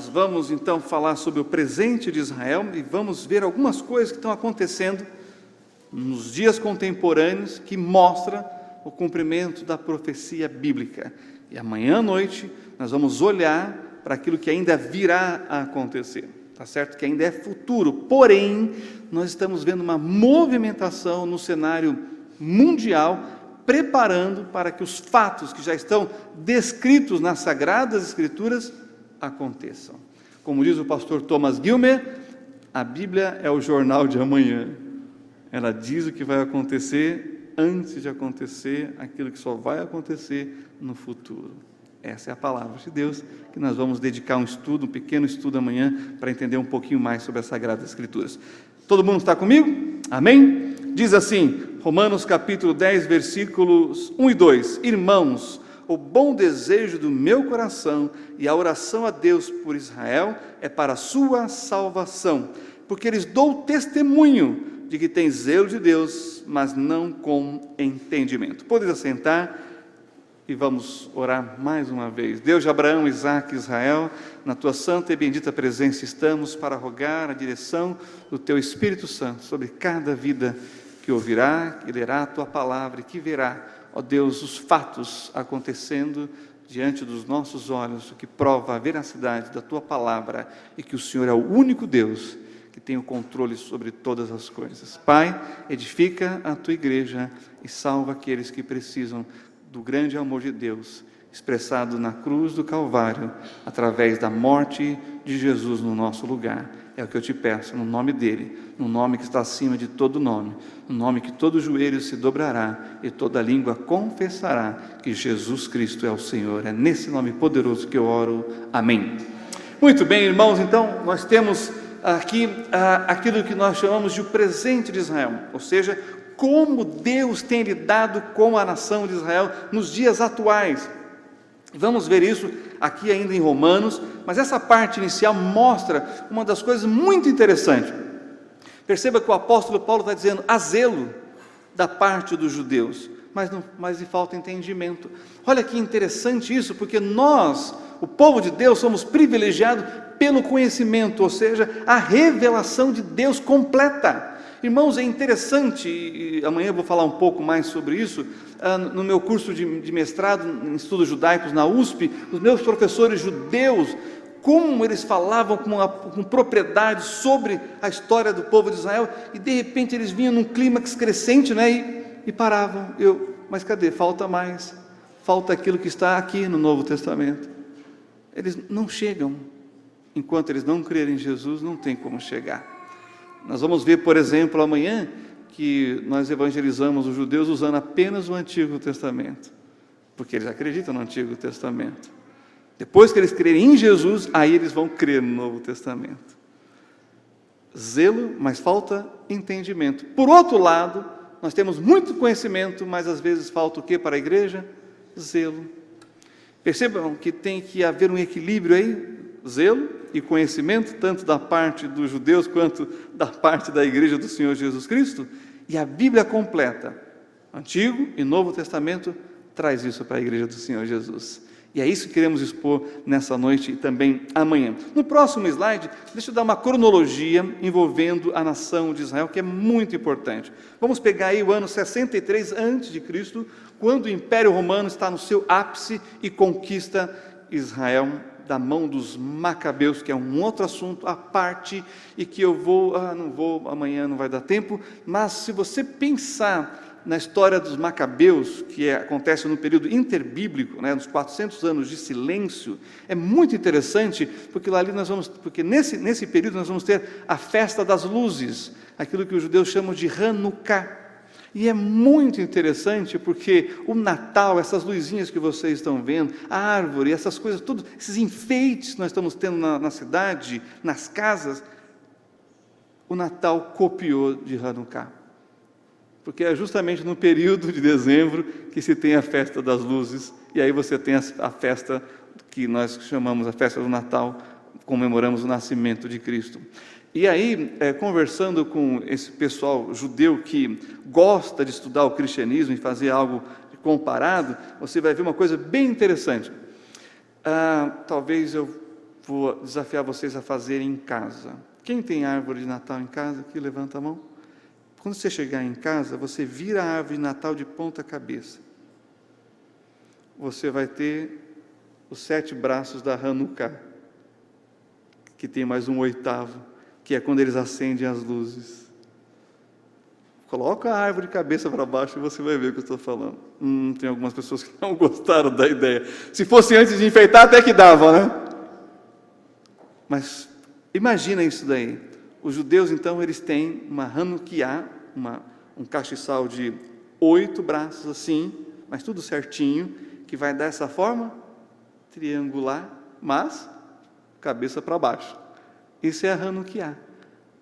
Nós vamos então falar sobre o presente de Israel e vamos ver algumas coisas que estão acontecendo nos dias contemporâneos que mostra o cumprimento da profecia bíblica. E amanhã à noite nós vamos olhar para aquilo que ainda virá a acontecer. Tá certo? Que ainda é futuro. Porém, nós estamos vendo uma movimentação no cenário mundial, preparando para que os fatos que já estão descritos nas Sagradas Escrituras aconteçam. Como diz o pastor Thomas Gilmer, a Bíblia é o jornal de amanhã. Ela diz o que vai acontecer antes de acontecer aquilo que só vai acontecer no futuro. Essa é a palavra de Deus, que nós vamos dedicar um pequeno estudo amanhã, para entender um pouquinho mais sobre as Sagradas Escrituras. Todo mundo está comigo? Amém? Diz assim, Romanos capítulo 10, versículos 1 e 2. Irmãos, o bom desejo do meu coração e a oração a Deus por Israel é para a sua salvação, porque lhes dou testemunho de que tem zelo de Deus, mas não com entendimento. Podes assentar e vamos orar mais uma vez. Deus de Abraão, Isaque e Israel, na tua santa e bendita presença estamos para rogar a direção do teu Espírito Santo sobre cada vida que ouvirá, que lerá a tua palavra e que verá, ó Deus, os fatos acontecendo diante dos nossos olhos, o que prova a veracidade da tua palavra e que o Senhor é o único Deus que tem o controle sobre todas as coisas. Pai, edifica a tua igreja e salva aqueles que precisam do grande amor de Deus, expressado na cruz do Calvário, através da morte de Jesus no nosso lugar. É o que eu te peço, no nome dele, no nome que está acima de todo nome, no nome que todo joelho se dobrará e toda língua confessará que Jesus Cristo é o Senhor. É nesse nome poderoso que eu oro. Amém. Muito bem, irmãos, então nós temos aqui aquilo que nós chamamos de o presente de Israel, ou seja, como Deus tem lidado com a nação de Israel nos dias atuais. Vamos ver isso aqui ainda em Romanos, mas essa parte inicial mostra uma das coisas muito interessantes. Perceba que o apóstolo Paulo está dizendo, há zelo da parte dos judeus, mas lhe falta entendimento. Olha que interessante isso, porque nós, o povo de Deus, somos privilegiados pelo conhecimento, ou seja, a revelação de Deus completa. Irmãos, é interessante, e amanhã eu vou falar um pouco mais sobre isso, no meu curso de mestrado em estudos judaicos na USP, os meus professores judeus, como eles falavam com propriedade sobre a história do povo de Israel, e de repente eles vinham num clímax crescente, né, e paravam. Mas cadê? Falta mais, falta aquilo que está aqui no Novo Testamento. Eles não chegam, enquanto eles não crerem em Jesus, não tem como chegar. Nós vamos ver, por exemplo, amanhã, que nós evangelizamos os judeus usando apenas o Antigo Testamento, porque eles acreditam no Antigo Testamento. Depois que eles crerem em Jesus, aí eles vão crer no Novo Testamento. Zelo, mas falta entendimento. Por outro lado, nós temos muito conhecimento, mas às vezes falta o que para a igreja? Zelo. Percebam que tem que haver um equilíbrio aí, zelo e conhecimento, tanto da parte dos judeus quanto da parte da igreja do Senhor Jesus Cristo, e a Bíblia completa, Antigo e Novo Testamento, traz isso para a igreja do Senhor Jesus. E é isso que queremos expor nessa noite e também amanhã. No próximo slide, deixa eu dar uma cronologia envolvendo a nação de Israel, que é muito importante. Vamos pegar aí o ano 63 a.C., quando o Império Romano está no seu ápice e conquista Israel da mão dos Macabeus, que é um outro assunto à parte, e que eu amanhã não vai dar tempo, mas se você pensar na história dos Macabeus, que acontece no período interbíblico, né, nos 400 anos de silêncio, é muito interessante, porque nesse período nós vamos ter a festa das luzes, aquilo que os judeus chamam de Hanukkah. E é muito interessante porque o Natal, essas luzinhas que vocês estão vendo, a árvore, essas coisas, tudo, esses enfeites que nós estamos tendo na cidade, nas casas, o Natal copiou de Hanukkah. Porque é justamente no período de dezembro que se tem a festa das luzes, e aí você tem a festa que nós chamamos a festa do Natal, comemoramos o nascimento de Cristo. E aí, conversando com esse pessoal judeu que gosta de estudar o cristianismo e fazer algo comparado, você vai ver uma coisa bem interessante. Talvez eu vou desafiar vocês a fazerem em casa. Quem tem árvore de Natal em casa aqui, levanta a mão. Quando você chegar em casa, você vira a árvore de Natal de ponta cabeça. Você vai ter os 7 braços da Hanukkah, que tem mais um 8º, que é quando eles acendem as luzes. Coloca a árvore de cabeça para baixo e você vai ver o que eu estou falando. Tem algumas pessoas que não gostaram da ideia. Se fosse antes de enfeitar, até que dava, né? Mas imagina isso daí. Os judeus, então, eles têm uma Hanukkah, um castiçal de 8 braços assim, mas tudo certinho, que vai dar essa forma triangular, mas cabeça para baixo. Isso é a Hanukkah.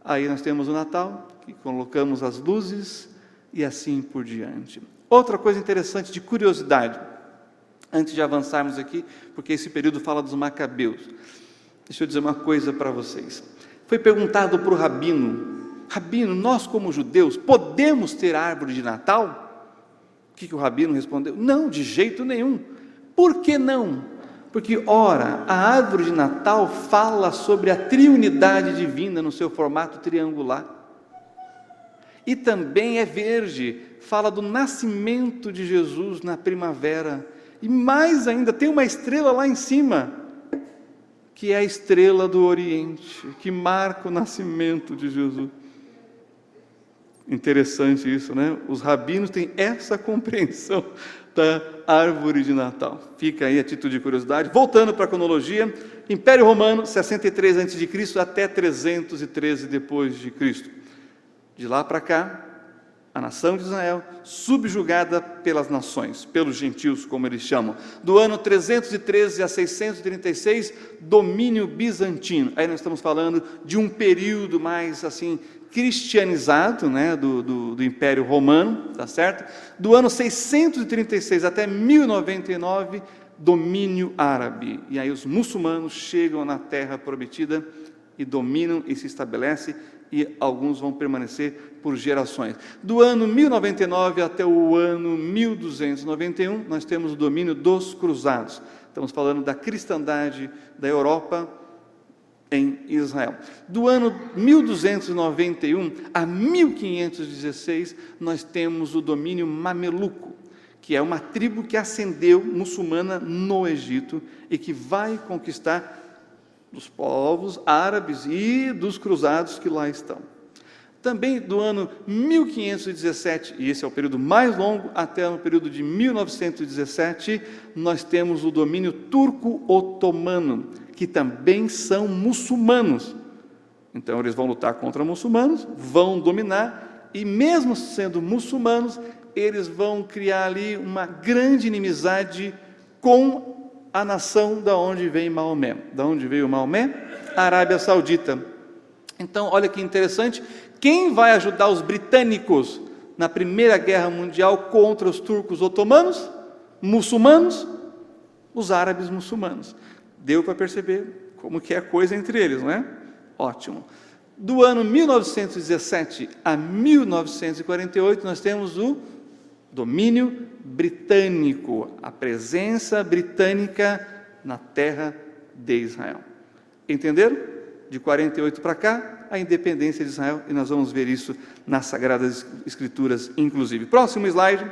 Aí nós temos o Natal, que colocamos as luzes e assim por diante. Outra coisa interessante de curiosidade, antes de avançarmos aqui, porque esse período fala dos Macabeus. Deixa eu dizer uma coisa para vocês. Foi perguntado para o Rabino, nós como judeus podemos ter árvore de Natal? O que o Rabino respondeu? Não, de jeito nenhum. Por que não? Porque, ora, a árvore de Natal fala sobre a triunidade divina no seu formato triangular. E também é verde, fala do nascimento de Jesus na primavera. E mais ainda, tem uma estrela lá em cima, que é a estrela do Oriente, que marca o nascimento de Jesus. Interessante isso, né? Os rabinos têm essa compreensão da árvore de Natal. Fica aí a título de curiosidade. Voltando para a cronologia, Império Romano, 63 a.C. até 313 depois de Cristo. De lá para cá, a nação de Israel subjugada pelas nações, pelos gentios, como eles chamam. Do ano 313 a 636, domínio bizantino. Aí nós estamos falando de um período mais assim cristianizado, né, do Império Romano, tá certo? Do ano 636 até 1099, domínio árabe. E aí os muçulmanos chegam na Terra Prometida e dominam e se estabelecem, e alguns vão permanecer por gerações. Do ano 1099 até o ano 1291, nós temos o domínio dos cruzados. Estamos falando da cristandade da Europa em Israel. Do ano 1291 a 1516, nós temos o domínio mameluco, que é uma tribo que ascendeu muçulmana no Egito e que vai conquistar dos povos árabes e dos cruzados que lá estão. Também do ano 1517, e esse é o período mais longo, até o período de 1917, nós temos o domínio turco-otomano, que também são muçulmanos. Então eles vão lutar contra muçulmanos, vão dominar, e mesmo sendo muçulmanos, eles vão criar ali uma grande inimizade com a nação da onde vem Maomé. Da onde veio Maomé? A Arábia Saudita. Então, olha que interessante, quem vai ajudar os britânicos na Primeira Guerra Mundial contra os turcos otomanos? Muçulmanos? Os árabes muçulmanos. Deu para perceber como que é a coisa entre eles, não é? Ótimo. Do ano 1917 a 1948, nós temos o domínio britânico, a presença britânica na terra de Israel. Entenderam? De 48 para cá, a independência de Israel, e nós vamos ver isso nas Sagradas Escrituras, inclusive. Próximo slide.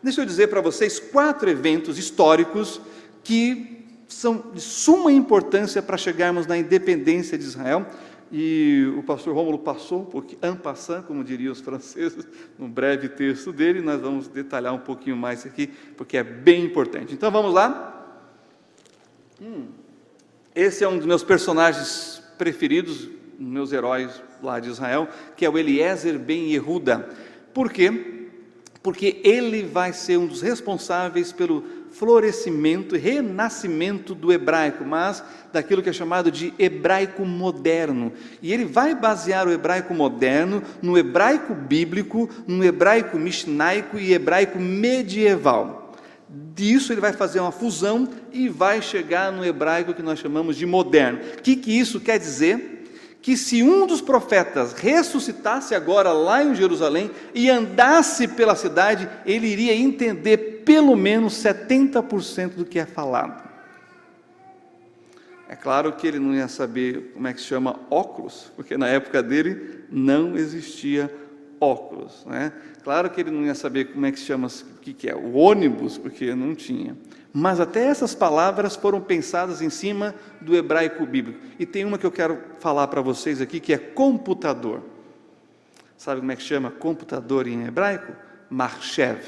Deixa eu dizer para vocês 4 eventos históricos que são de suma importância para chegarmos na independência de Israel. E o pastor Rômulo passou um pouquinho, en passant, como diriam os franceses, num breve texto dele. Nós vamos detalhar um pouquinho mais aqui, porque é bem importante. Então vamos lá. Esse é um dos meus personagens preferidos, meus heróis lá de Israel, que é o Eliezer ben Yehuda. Por quê? Porque ele vai ser um dos responsáveis pelo florescimento e renascimento do hebraico, mas daquilo que é chamado de hebraico moderno. E ele vai basear o hebraico moderno no hebraico bíblico, no hebraico mishnaico e hebraico medieval. Disso ele vai fazer uma fusão e vai chegar no hebraico que nós chamamos de moderno. O que isso quer dizer? Que se um dos profetas ressuscitasse agora lá em Jerusalém e andasse pela cidade, ele iria entender pelo menos 70% do que é falado. É claro que ele não ia saber como é que se chama óculos, porque na época dele não existia óculos, né? Claro que ele não ia saber como é que se chama, o que é o ônibus, porque não tinha. Mas até essas palavras foram pensadas em cima do hebraico bíblico. E tem uma que eu quero falar para vocês aqui, que é computador. Sabe como é que chama computador em hebraico? Marshev.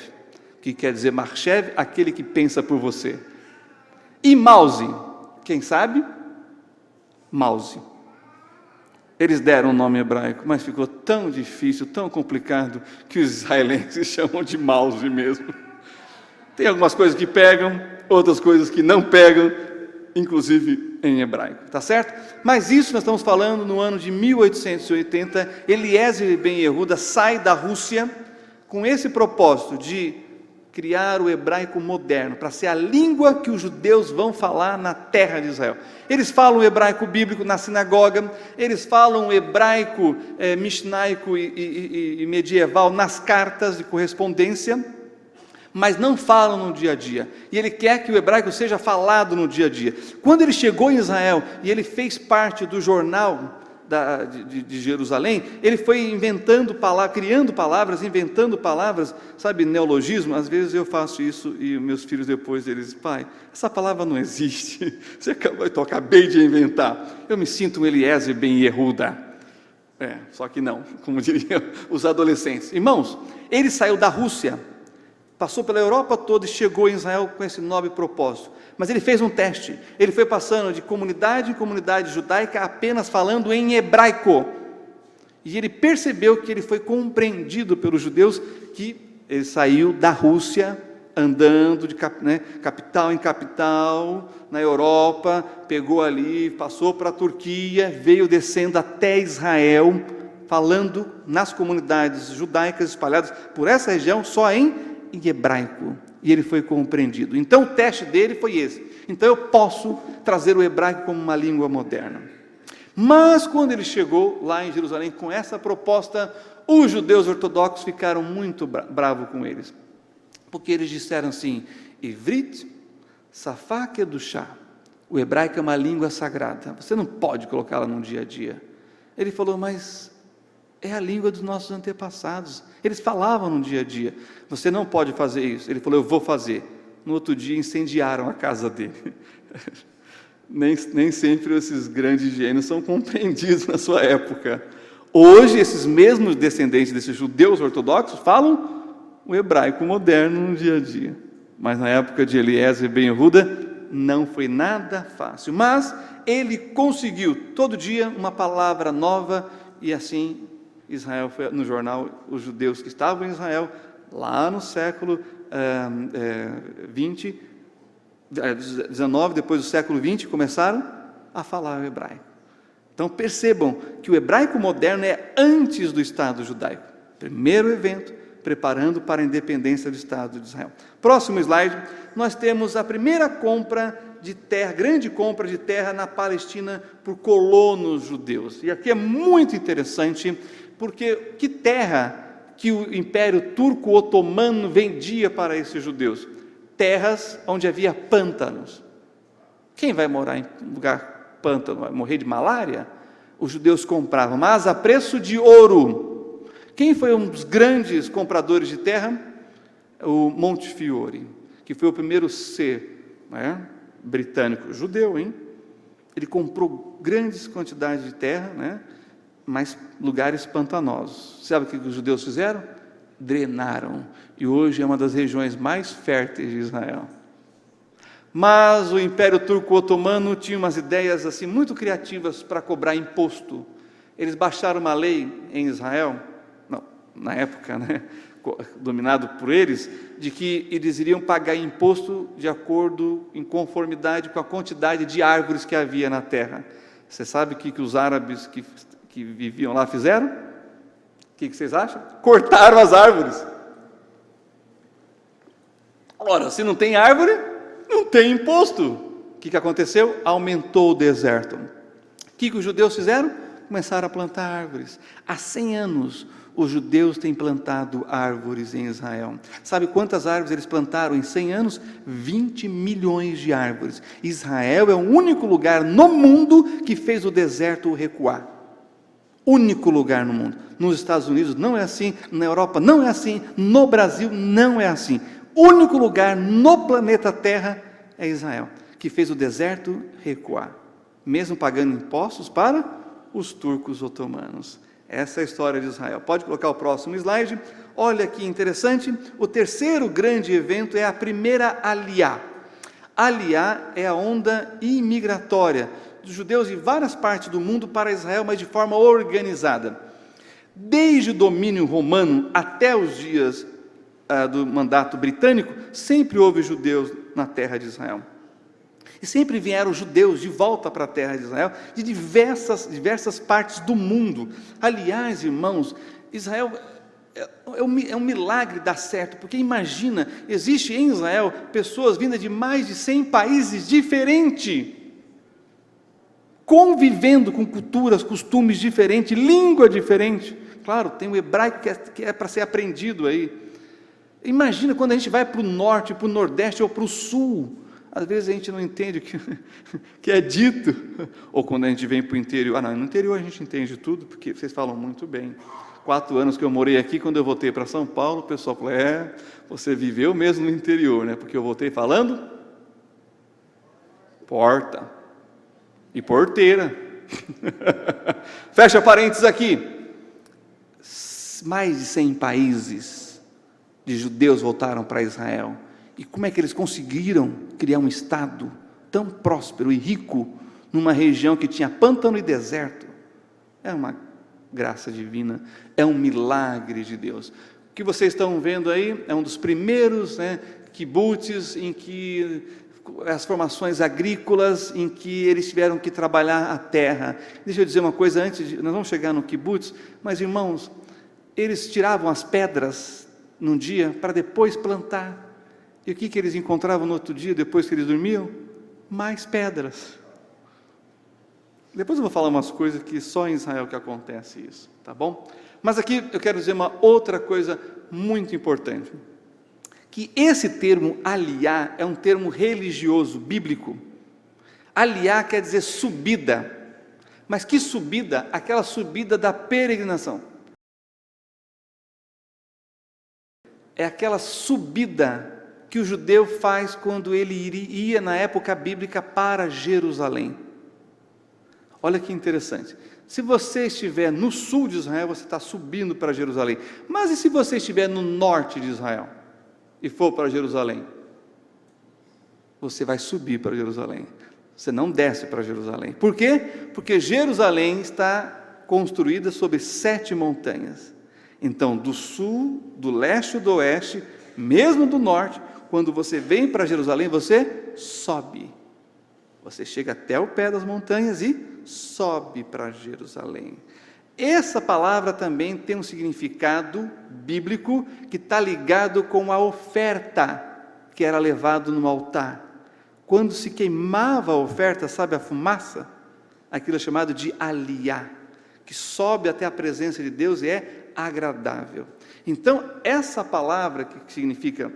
O que quer dizer Marshev? Aquele que pensa por você. E mouse? Quem sabe? Mouse. Eles deram um nome hebraico, mas ficou tão difícil, tão complicado, que os israelenses chamam de mouse mesmo. Tem algumas coisas que pegam, outras coisas que não pegam, inclusive em hebraico, tá certo? Mas isso nós estamos falando no ano de 1880, Eliezer ben Yehuda sai da Rússia com esse propósito de criar o hebraico moderno, para ser a língua que os judeus vão falar na terra de Israel. Eles falam o hebraico bíblico na sinagoga, eles falam o hebraico mishnaico e medieval nas cartas de correspondência, mas não falam no dia a dia. E ele quer que o hebraico seja falado no dia a dia. Quando ele chegou em Israel e ele fez parte do jornal de Jerusalém, ele foi inventando palavras, criando palavras, inventando palavras, sabe, neologismo. Às vezes eu faço isso e meus filhos depois eles dizem: pai, essa palavra não existe, eu acabei de inventar. Eu me sinto um Eliezer ben Yehuda. Só que não, como diriam os adolescentes. Irmãos, ele saiu da Rússia, passou pela Europa toda e chegou em Israel com esse nobre propósito. Mas ele fez um teste, ele foi passando de comunidade em comunidade judaica apenas falando em hebraico. E ele percebeu que ele foi compreendido pelos judeus, que ele saiu da Rússia, andando de capital em capital, na Europa, pegou ali, passou para a Turquia, veio descendo até Israel, falando nas comunidades judaicas espalhadas por essa região, só em hebraico, e ele foi compreendido. Então o teste dele foi esse: então eu posso trazer o hebraico como uma língua moderna. Mas quando ele chegou lá em Jerusalém com essa proposta, os judeus ortodoxos ficaram muito bravos com eles, porque eles disseram assim: Ivrit, Safá Kedushá, o hebraico é uma língua sagrada, você não pode colocá-la no dia a dia. Ele falou: mas é a língua dos nossos antepassados, eles falavam no dia a dia, você não pode fazer isso. Ele falou: eu vou fazer. No outro dia incendiaram a casa dele. Nem sempre esses grandes gênios são compreendidos na sua época. Hoje esses mesmos descendentes desses judeus ortodoxos falam o hebraico moderno no dia a dia, mas na época de Eliezer ben Yehuda não foi nada fácil, mas ele conseguiu todo dia uma palavra nova. E assim Israel foi no jornal, os judeus que estavam em Israel, lá no século 19, depois do século 20, começaram a falar o hebraico. Então percebam que o hebraico moderno é antes do Estado judaico. Primeiro evento, preparando para a independência do Estado de Israel. Próximo slide, nós temos a primeira compra de terra, grande compra de terra na Palestina por colonos judeus. E aqui é muito interessante, porque que terra que o Império Turco-Otomano vendia para esses judeus? Terras onde havia pântanos. Quem vai morar em um lugar pântano? Vai morrer de malária? Os judeus compravam, mas a preço de ouro. Quem foi um dos grandes compradores de terra? O Montefiore, que foi o primeiro ser britânico, judeu, hein? Ele comprou grandes quantidades de terra, mas lugares pantanosos. Sabe o que os judeus fizeram? Drenaram, e hoje é uma das regiões mais férteis de Israel. Mas o Império Turco-Otomano tinha umas ideias assim muito criativas para cobrar imposto. Eles baixaram uma lei em Israel, na época, dominado por eles, de que eles iriam pagar imposto de acordo, em conformidade com a quantidade de árvores que havia na terra. Você sabe o que os árabes que viviam lá fizeram? O que vocês acham? Cortaram as árvores. Ora, se não tem árvore, não tem imposto. O que aconteceu? Aumentou o deserto. O que os judeus fizeram? começaram a plantar árvores. Há 100 anos, os judeus têm plantado árvores em Israel. Sabe quantas árvores eles plantaram em 100 anos? 20 milhões de árvores. Israel é o único lugar no mundo que fez o deserto recuar. Único lugar no mundo. Nos Estados Unidos não é assim, na Europa não é assim, no Brasil não é assim. Único lugar no planeta Terra é Israel, que fez o deserto recuar, mesmo pagando impostos para os turcos otomanos. Essa é a história de Israel. Pode colocar o próximo slide. Olha que interessante, o terceiro grande evento é a primeira Aliá. Aliá é a onda imigratória dos judeus de várias partes do mundo para Israel, mas de forma organizada. Desde o domínio romano até os dias do mandato britânico, sempre houve judeus na terra de Israel. E sempre vieram judeus de volta para a terra de Israel, de diversas partes do mundo. Aliás, irmãos, Israel é um milagre dar certo, porque imagina, existe em Israel pessoas vindas de mais de 100 países diferentes, convivendo com culturas, costumes diferentes, língua diferente. Claro, tem o hebraico que é para ser aprendido aí. Imagina quando a gente vai para o norte, para o nordeste ou para o sul, às vezes a gente não entende o que é dito, ou quando a gente vem para o interior, no interior a gente entende tudo, porque vocês falam muito bem. 4 anos que eu morei aqui, quando eu voltei para São Paulo, o pessoal falou, você viveu mesmo no interior, né? Porque eu voltei falando porta e porteira. Fecha parênteses aqui. Mais de 100 países de judeus voltaram para Israel. E como é que eles conseguiram criar um estado tão próspero e rico numa região que tinha pântano e deserto? É uma graça divina, é um milagre de Deus. O que vocês estão vendo aí é um dos primeiros kibbutz em que as formações agrícolas em que eles tiveram que trabalhar a terra. Deixa eu dizer uma coisa antes, nós vamos chegar no kibbutz, mas irmãos, eles tiravam as pedras num dia para depois plantar. E o que eles encontravam no outro dia, depois que eles dormiam? Mais pedras. Depois eu vou falar umas coisas que só em Israel que acontece isso, tá bom? Mas aqui eu quero dizer uma outra coisa muito importante. Que esse termo aliá é um termo religioso, bíblico. Aliá quer dizer subida. Mas que subida? Aquela subida da peregrinação. É aquela subida que o judeu faz quando ele ia na época bíblica para Jerusalém. Olha que interessante. Se você estiver no sul de Israel, você está subindo para Jerusalém. Mas e se você estiver no norte de Israel e for para Jerusalém? Você vai subir para Jerusalém. Você não desce para Jerusalém. Por quê? Porque Jerusalém está construída sobre 7 montanhas. Então, do sul, do leste e do oeste, mesmo do norte, quando você vem para Jerusalém, você sobe. Você chega até o pé das montanhas e sobe para Jerusalém. Essa palavra também tem um significado bíblico que está ligado com a oferta que era levado no altar. Quando se queimava a oferta, sabe a fumaça? Aquilo é chamado de aliá, que sobe até a presença de Deus e é agradável. Então, essa palavra que significa,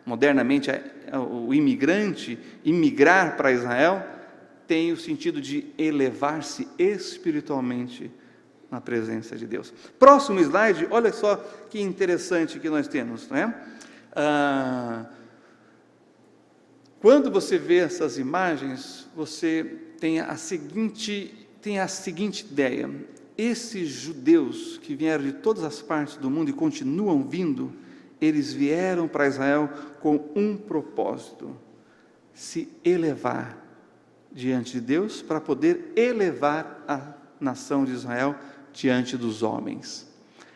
modernamente, o imigrante, imigrar para Israel, tem o sentido de elevar-se espiritualmente na presença de Deus. Próximo slide, olha só que interessante que nós temos, não é? Quando você vê essas imagens, você tem a seguinte ideia: esses judeus que vieram de todas as partes do mundo e continuam vindo, eles vieram para Israel com um propósito: se elevar diante de Deus, para poder elevar a nação de Israel diante dos homens.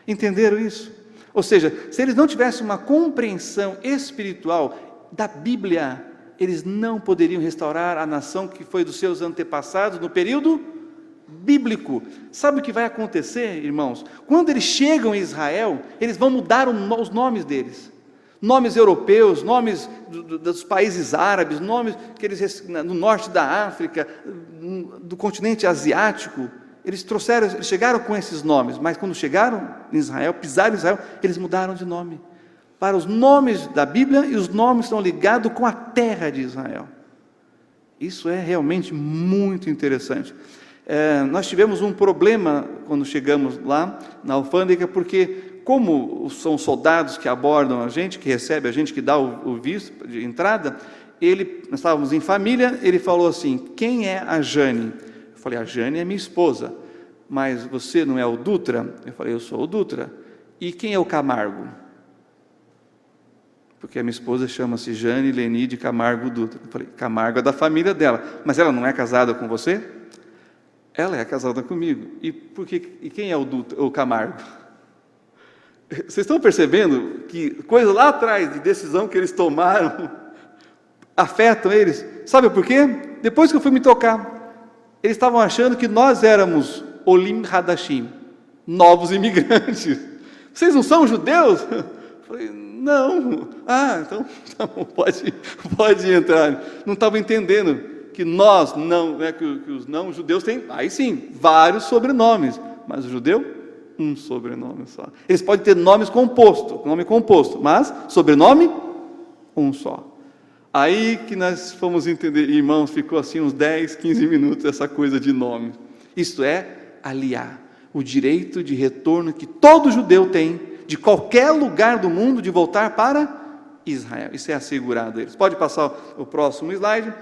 Entenderam isso? Ou seja, se eles não tivessem uma compreensão espiritual da Bíblia, eles não poderiam restaurar a nação que foi dos seus antepassados no período bíblico. Sabe o que vai acontecer, irmãos? Quando eles chegam em Israel, eles vão mudar os nomes deles. Nomes europeus, nomes dos países árabes, nomes que eles no norte da África, do continente asiático. Eles chegaram com esses nomes, mas quando chegaram em Israel, pisaram em Israel, eles mudaram de nome para os nomes da Bíblia, e os nomes estão ligados com a terra de Israel. Isso é realmente muito interessante. Nós tivemos um problema quando chegamos lá na alfândega, porque como são soldados que abordam a gente, que recebe a gente, que dá o visto de entrada, nós estávamos em família, ele falou assim: quem é a Jane? Eu falei: a Jane é minha esposa. Mas você não é o Dutra? Eu falei: eu sou o Dutra. E quem é o Camargo? Porque a minha esposa chama-se Jane Leni de Camargo Dutra. Eu falei: Camargo é da família dela, mas ela não é casada com você? Ela é casada comigo. E quem é o Dutra, o Camargo? Vocês estão percebendo que coisa lá atrás de decisão que eles tomaram afetam eles? Sabe por quê? Depois que eu fui me tocar, eles estavam achando que nós éramos Olim Hadashim, novos imigrantes. Vocês não são judeus? Eu falei: não. Então tá bom, pode entrar. Não estava entendendo que nós não, que os não judeus têm, aí sim, vários sobrenomes, mas o judeu, um sobrenome só. Eles podem ter nome composto, mas sobrenome, um só. Aí que nós fomos entender, irmãos, ficou assim uns 10, 15 minutos essa coisa de nome. Isto é aliar, o direito de retorno que todo judeu tem, de qualquer lugar do mundo, de voltar para Israel. Isso é assegurado a eles. Pode passar o próximo slide.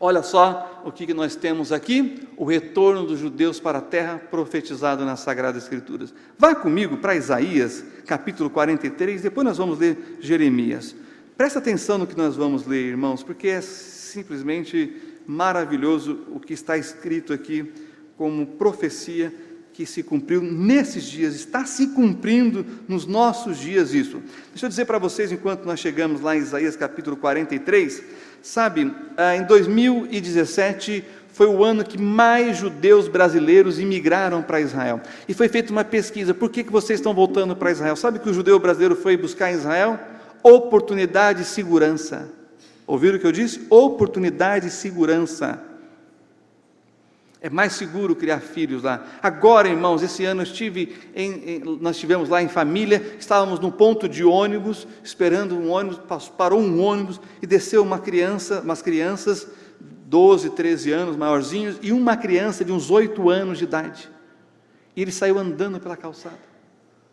Olha só o que nós temos aqui: o retorno dos judeus para a terra, profetizado nas Sagradas Escrituras. Vá comigo para Isaías, capítulo 43, depois nós vamos ler Jeremias. Presta atenção no que nós vamos ler, irmãos, porque é simplesmente maravilhoso o que está escrito aqui como profecia que se cumpriu nesses dias, está se cumprindo nos nossos dias isso. Deixa eu dizer para vocês, enquanto nós chegamos lá em Isaías capítulo 43, sabe, em 2017 foi o ano que mais judeus brasileiros imigraram para Israel, e foi feita uma pesquisa: por que vocês estão voltando para Israel? Sabe o que o judeu brasileiro foi buscar em Israel? Oportunidade e segurança. Ouviram o que eu disse? Oportunidade e segurança. É mais seguro criar filhos lá. Agora, irmãos, esse ano nós estivemos lá em família, estávamos num ponto de ônibus, esperando um ônibus, parou um ônibus e desceu umas crianças, 12, 13 anos, maiorzinhos, e uma criança de uns 8 anos de idade. E ele saiu andando pela calçada,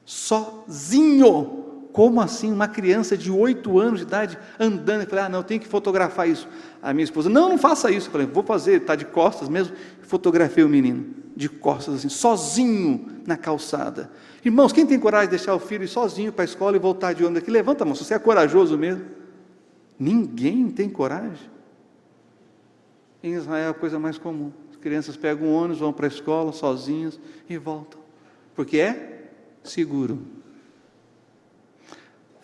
sozinho. Como assim, uma criança de 8 anos de idade andando? Eu falei: não, eu tenho que fotografar isso. A minha esposa: não faça isso. Eu falei: vou fazer, está de costas mesmo. Fotografei o menino, de costas assim, sozinho na calçada. Irmãos, quem tem coragem de deixar o filho ir sozinho para a escola e voltar de ônibus aqui? Levanta a mão, se você é corajoso mesmo. Ninguém tem coragem. Em Israel é a coisa mais comum. As crianças pegam um ônibus, vão para a escola sozinhas e voltam, porque é seguro.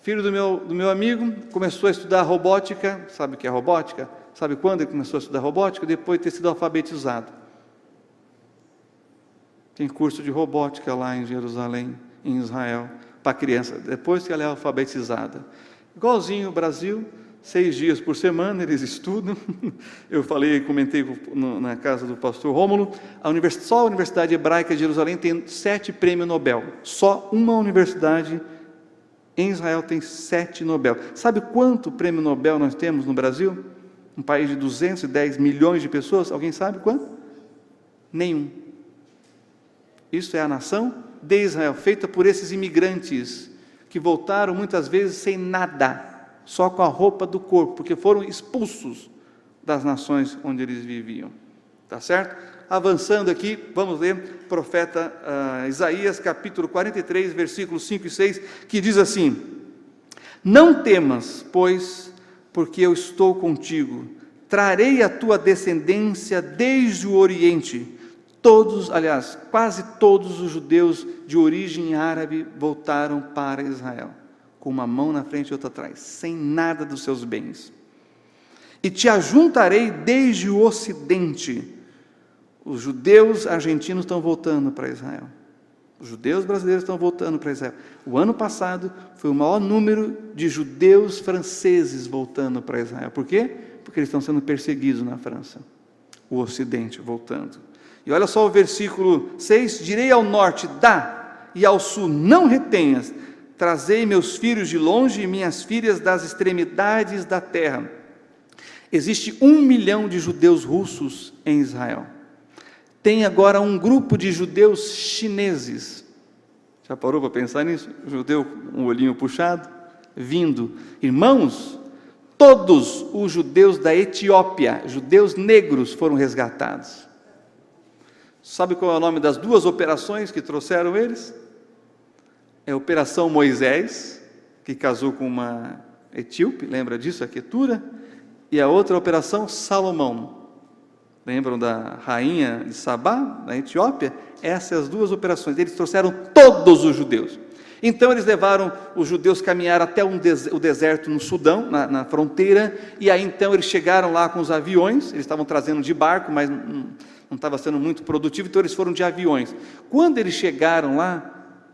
Filho do meu amigo começou a estudar robótica. Sabe o que é robótica? Sabe quando ele começou a estudar robótica? Depois de ter sido alfabetizado. Tem curso de robótica lá em Jerusalém, em Israel, para criança, depois que ela é alfabetizada. Igualzinho o Brasil, 6 dias por semana eles estudam. Eu comentei na casa do pastor Rômulo, só a Universidade Hebraica de Jerusalém tem 7 prêmios Nobel. Só uma universidade em Israel tem 7 Nobel. Sabe quanto prêmio Nobel nós temos no Brasil? Um país de 210 milhões de pessoas. Alguém sabe quanto? Nenhum. Isso é a nação de Israel, feita por esses imigrantes, que voltaram muitas vezes sem nada, só com a roupa do corpo, porque foram expulsos das nações onde eles viviam. Tá certo? Avançando aqui, vamos ler profeta Isaías, capítulo 43, versículos 5 e 6, que diz assim: não temas, pois, porque eu estou contigo, trarei a tua descendência desde o Oriente. Quase todos os judeus de origem árabe voltaram para Israel, com uma mão na frente e outra atrás, sem nada dos seus bens. E te ajuntarei desde o Ocidente. Os judeus argentinos estão voltando para Israel. Os judeus brasileiros estão voltando para Israel. O ano passado foi o maior número de judeus franceses voltando para Israel. Por quê? Porque eles estão sendo perseguidos na França. O Ocidente voltando. E olha só o versículo 6: direi ao norte, dá, e ao sul, não retenhas. Trazei meus filhos de longe e minhas filhas das extremidades da terra. Existe 1 milhão de judeus russos em Israel. Tem agora um grupo de judeus chineses. Já parou para pensar nisso? Judeu com o olhinho puxado, vindo. Irmãos, todos os judeus da Etiópia, judeus negros, foram resgatados. Sabe qual é o nome das 2 operações que trouxeram eles? É a Operação Moisés, que casou com uma etíope, lembra disso, a Quetura? E a outra Operação Salomão. Lembram da rainha de Sabá, na Etiópia? Essas 2 operações, eles trouxeram todos os judeus. Então eles levaram os judeus caminhar até o deserto no Sudão, na fronteira, e aí então eles chegaram lá com os aviões, eles estavam trazendo de barco, mas não estava sendo muito produtivo, então eles foram de aviões. Quando eles chegaram lá,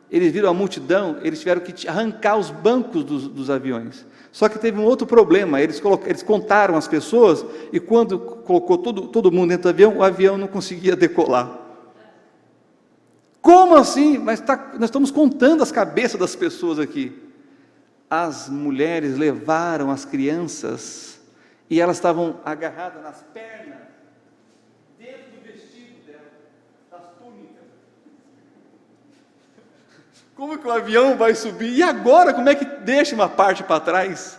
eles viram a multidão, eles tiveram que arrancar os bancos dos aviões. Só que teve um outro problema, eles contaram as pessoas, e quando colocou todo mundo dentro do avião, o avião não conseguia decolar. Como assim? Mas nós estamos contando as cabeças das pessoas aqui. As mulheres levaram as crianças, e elas estavam agarradas nas pernas, dentro do vestido delas, das túnicas. Como que o avião vai subir? E agora, como é que deixa uma parte para trás?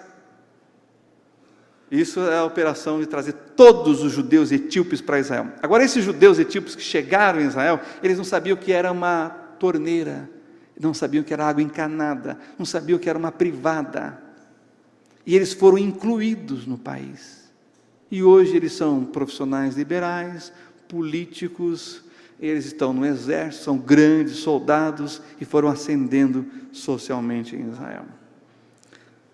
Isso é a operação de trazer todos os judeus etíopes para Israel. Agora, esses judeus etíopes que chegaram em Israel, eles não sabiam o que era uma torneira, não sabiam o que era água encanada, não sabiam o que era uma privada. E eles foram incluídos no país. E hoje eles são profissionais liberais, políticos, eles estão no exército, são grandes soldados e foram ascendendo socialmente em Israel.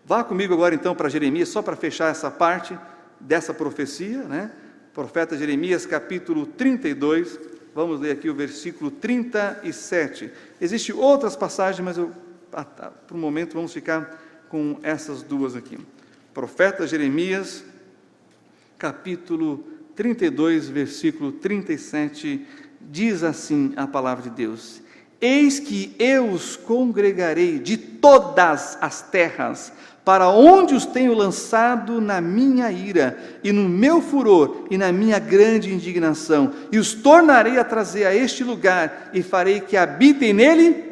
Vá comigo agora então para Jeremias, só para fechar essa parte dessa profecia, né? Profeta Jeremias, capítulo 32, vamos ler aqui o versículo 37. Existem outras passagens, mas por um momento vamos ficar com essas 2 aqui. Profeta Jeremias, capítulo 32, versículo 37, diz assim a palavra de Deus: eis que eu os congregarei de todas as terras, para onde os tenho lançado na minha ira, e no meu furor, e na minha grande indignação, e os tornarei a trazer a este lugar, e farei que habitem nele.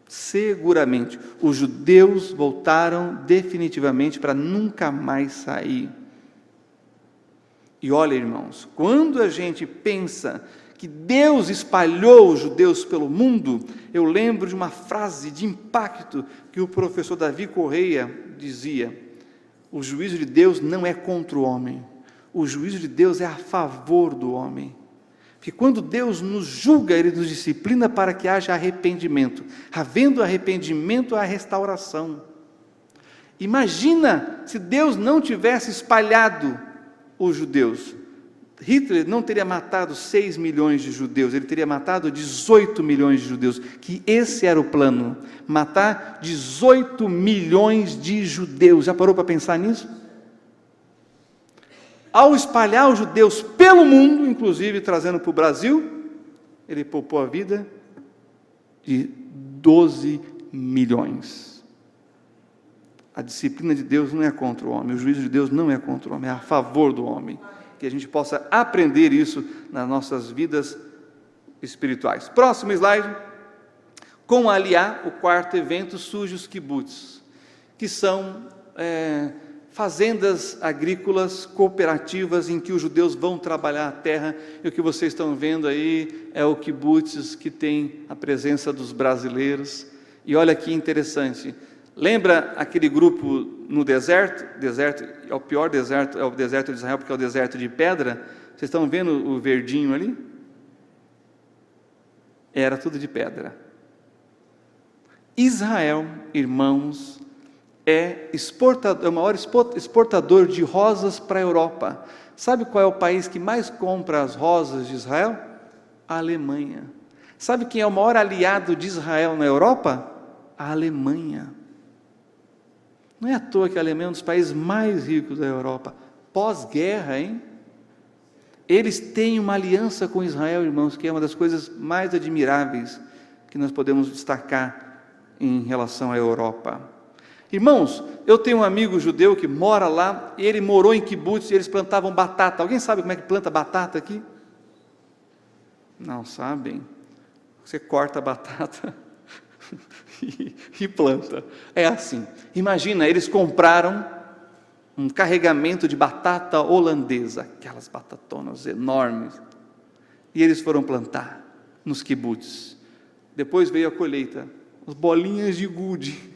Seguramente, os judeus voltaram definitivamente para nunca mais sair. E olha, irmãos, quando a gente pensa que Deus espalhou os judeus pelo mundo, eu lembro de uma frase de impacto que o professor Davi Correia dizia: o juízo de Deus não é contra o homem, o juízo de Deus é a favor do homem. Porque quando Deus nos julga, Ele nos disciplina para que haja arrependimento. Havendo arrependimento, há restauração. Imagina se Deus não tivesse espalhado os judeus. Hitler não teria matado 6 milhões de judeus, ele teria matado 18 milhões de judeus, que esse era o plano, matar 18 milhões de judeus. Já parou para pensar nisso? Ao espalhar os judeus pelo mundo, inclusive trazendo para o Brasil, ele poupou a vida de 12 milhões. A disciplina de Deus não é contra o homem, o juízo de Deus não é contra o homem, é a favor do homem. Que a gente possa aprender isso nas nossas vidas espirituais. Próximo slide. Com aliar, o 4º evento, surge os kibbutz, que são fazendas agrícolas cooperativas em que os judeus vão trabalhar a terra, e o que vocês estão vendo aí é o kibbutz que tem a presença dos brasileiros. E olha que interessante, lembra aquele grupo no deserto? Deserto é o pior deserto, é o deserto de Israel, porque é o deserto de pedra. Vocês estão vendo o verdinho ali? Era tudo de pedra. Israel, irmãos, é o maior exportador de rosas para a Europa. Sabe qual é o país que mais compra as rosas de Israel? A Alemanha. Sabe quem é o maior aliado de Israel na Europa? A Alemanha. Não é à toa que a Alemanha é um dos países mais ricos da Europa. Pós-guerra, hein? Eles têm uma aliança com Israel, irmãos, que é uma das coisas mais admiráveis que nós podemos destacar em relação à Europa. Irmãos, eu tenho um amigo judeu que mora lá, e ele morou em kibbutz e eles plantavam batata. Alguém sabe como é que planta batata aqui? Não sabem? Você corta a batata e planta. É assim. Imagina, eles compraram um carregamento de batata holandesa, aquelas batatonas enormes, e eles foram plantar nos kibbutz. Depois veio a colheita, as bolinhas de gude.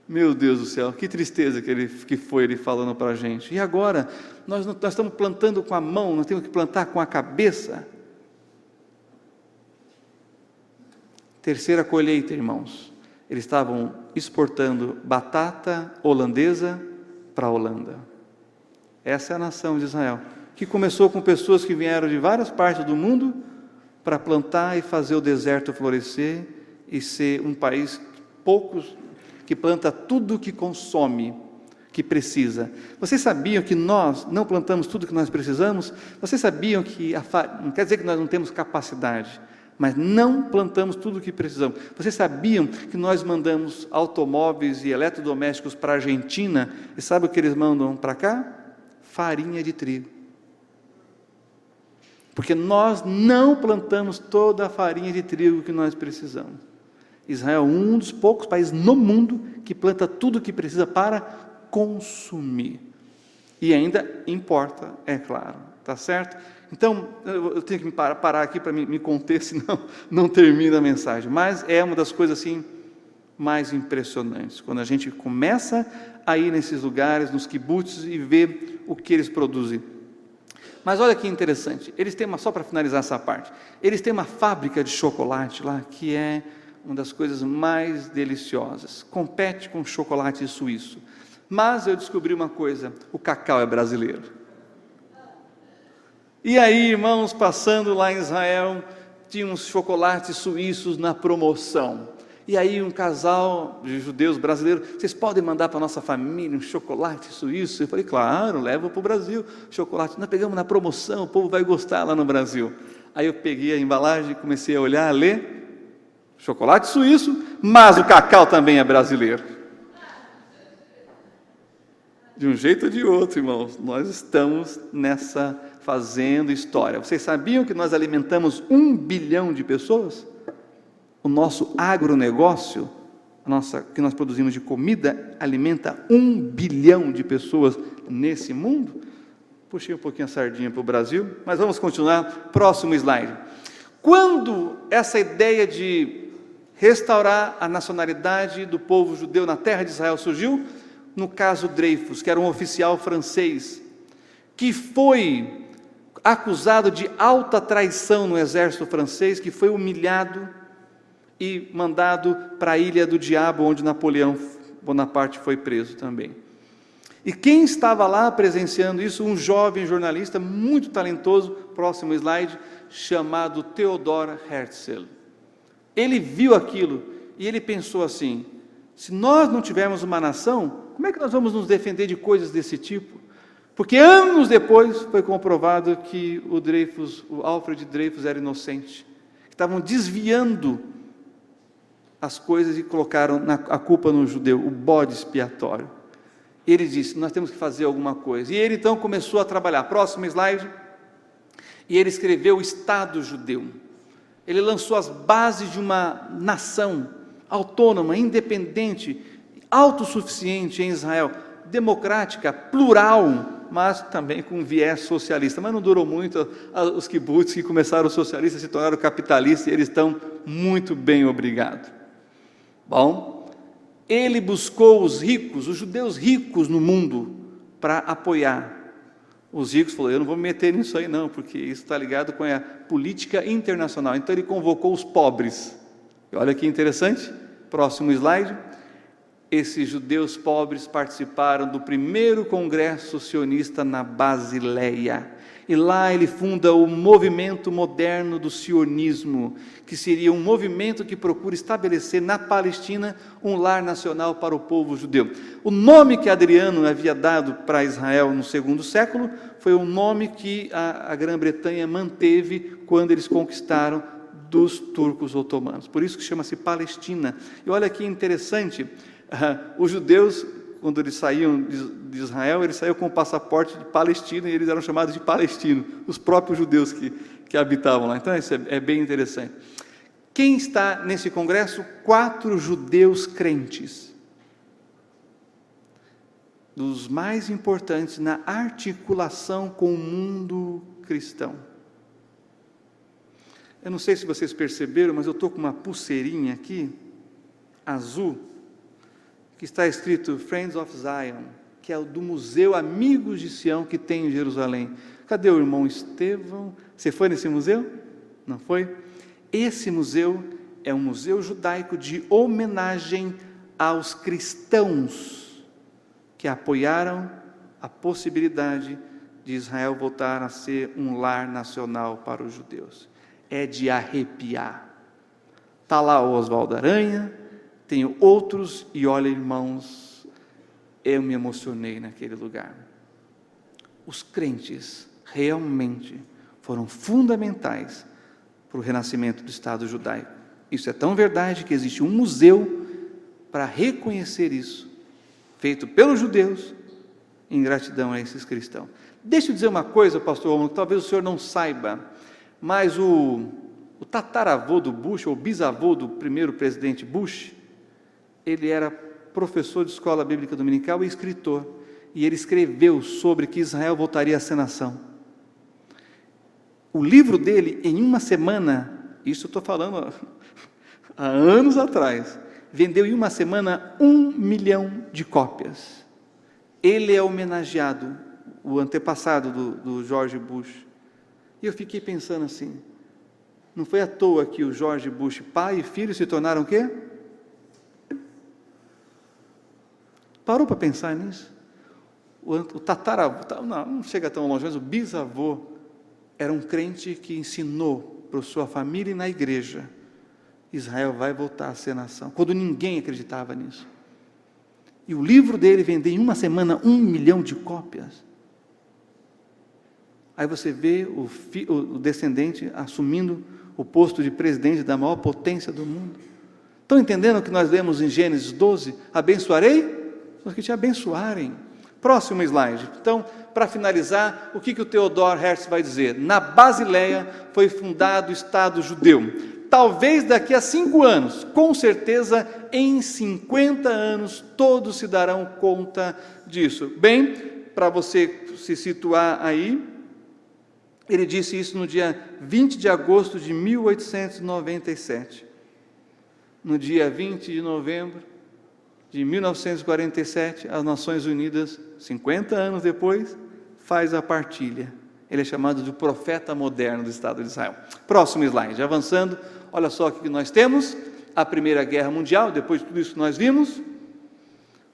Meu Deus do céu, que tristeza que foi ele falando para a gente. E agora, nós estamos plantando com a mão, nós temos que plantar com a cabeça. Terceira colheita, irmãos. Eles estavam exportando batata holandesa para a Holanda. Essa é a nação de Israel, que começou com pessoas que vieram de várias partes do mundo para plantar e fazer o deserto florescer e ser um país que planta tudo o que consome, que precisa. Vocês sabiam que nós não plantamos tudo o que nós precisamos? Vocês sabiam que não quer dizer que nós não temos capacidade, mas não plantamos tudo o que precisamos. Vocês sabiam que nós mandamos automóveis e eletrodomésticos para a Argentina, e sabe o que eles mandam para cá? Farinha de trigo. Porque nós não plantamos toda a farinha de trigo que nós precisamos. Israel é um dos poucos países no mundo que planta tudo o que precisa para consumir. E ainda importa, é claro, tá certo? Então, eu tenho que parar aqui para me conter, senão não termina a mensagem. Mas é uma das coisas assim mais impressionantes, quando a gente começa a ir nesses lugares, nos kibbutz, e ver o que eles produzem. Mas olha que interessante, eles têm só para finalizar essa parte, eles têm uma fábrica de chocolate lá, que é uma das coisas mais deliciosas, compete com chocolate suíço. Mas eu descobri uma coisa, o cacau é brasileiro. E aí, irmãos, passando lá em Israel, tinha uns chocolates suíços na promoção. E aí um casal de judeus brasileiros, vocês podem mandar para a nossa família um chocolate suíço? Eu falei, claro, leva para o Brasil, chocolate. Nós pegamos na promoção, o povo vai gostar lá no Brasil. Aí eu peguei a embalagem, comecei a olhar, a ler, chocolate suíço, mas o cacau também é brasileiro. De um jeito ou de outro, irmãos, nós estamos nessa fazendo história. Vocês sabiam que nós alimentamos 1 bilhão de pessoas? O nosso agronegócio, que nós produzimos de comida, alimenta 1 bilhão de pessoas nesse mundo. Puxei um pouquinho a sardinha para o Brasil, mas vamos continuar. Próximo slide. Quando essa ideia de restaurar a nacionalidade do povo judeu na terra de Israel surgiu? No caso Dreyfus, que era um oficial francês, que foi acusado de alta traição no exército francês, que foi humilhado e mandado para a Ilha do Diabo, onde Napoleão Bonaparte foi preso também. E quem estava lá presenciando isso? Um jovem jornalista muito talentoso, próximo slide, chamado Theodor Herzl. Ele viu aquilo e ele pensou assim, se nós não tivermos uma nação, como é que nós vamos nos defender de coisas desse tipo? Porque anos depois foi comprovado que o Alfred Dreyfus era inocente, que estavam desviando as coisas e colocaram a culpa no judeu, o bode expiatório. Ele disse, nós temos que fazer alguma coisa. E ele então começou a trabalhar. Próximo slide. E ele escreveu o Estado Judeu. Ele lançou as bases de uma nação autônoma, independente, autossuficiente em Israel, democrática, plural, mas também com viés socialista. Mas não durou muito, os kibbutz que começaram socialistas se tornaram capitalistas e eles estão muito bem, obrigado. Bom, ele buscou os ricos, os judeus ricos no mundo, para apoiar. Os ricos falaram, eu não vou me meter nisso aí não, porque isso está ligado com a política internacional. Então ele convocou os pobres. Olha que interessante, próximo slide. Esses judeus pobres participaram do primeiro congresso sionista na Basileia. E lá ele funda o movimento moderno do sionismo, que seria um movimento que procura estabelecer na Palestina um lar nacional para o povo judeu. O nome que Adriano havia dado para Israel no segundo século foi o nome que a Grã-Bretanha manteve quando eles conquistaram dos turcos otomanos. Por isso que chama-se Palestina. E olha que interessante, os judeus, quando eles saíam de Israel, eles saíam com o passaporte de Palestina e eles eram chamados de palestinos, os próprios judeus que habitavam lá. Então isso é bem interessante. Quem está nesse congresso? 4 judeus crentes, dos mais importantes na articulação com o mundo cristão. Eu não sei se vocês perceberam, mas eu estou com uma pulseirinha aqui, azul, que está escrito Friends of Zion, que é o do Museu Amigos de Sião que tem em Jerusalém. Cadê o irmão Estevão? Você foi nesse museu? Não foi? Esse museu é um museu judaico de homenagem aos cristãos que apoiaram a possibilidade de Israel voltar a ser um lar nacional para os judeus. É de arrepiar. Está lá o Oswaldo Aranha, tenho outros, e olha, irmãos, eu me emocionei naquele lugar. Os crentes realmente foram fundamentais para o renascimento do Estado judaico. Isso é tão verdade que existe um museu para reconhecer isso, feito pelos judeus, em gratidão a esses cristãos. Deixa eu dizer uma coisa, pastor Romulo, que talvez o senhor não saiba, mas o tataravô do Bush, ou bisavô do primeiro presidente Bush, ele era professor de escola bíblica dominical e escritor, e ele escreveu sobre que Israel voltaria a ser nação. O livro dele, em uma semana, isso eu estou falando há anos atrás, vendeu em uma semana 1 milhão de cópias. Ele é homenageado, o antepassado do George Bush. E eu fiquei pensando assim, não foi à toa que o George Bush, pai e filho, se tornaram o quê? Parou para pensar nisso? O tataravô, não chega tão longe, mas o bisavô era um crente que ensinou para sua família e na igreja: Israel vai voltar a ser nação, quando ninguém acreditava nisso. E o livro dele vendeu em uma semana 1 milhão de cópias. Aí você vê o descendente assumindo o posto de presidente da maior potência do mundo. Estão entendendo o que nós lemos em Gênesis 12? Abençoarei os que te abençoarem. Próximo slide. Então, para finalizar, o que o Theodor Herzl vai dizer? Na Basileia foi fundado o Estado judeu. Talvez daqui a 5 anos, com certeza em 50 anos, todos se darão conta disso. Bem, para você se situar aí, ele disse isso no dia 20 de agosto de 1897. No dia 20 de novembro de 1947, as Nações Unidas, 50 anos depois, faz a partilha. Ele é chamado de profeta moderno do Estado de Israel. Próximo slide, avançando, olha só o que nós temos: a Primeira Guerra Mundial. Depois de tudo isso que nós vimos,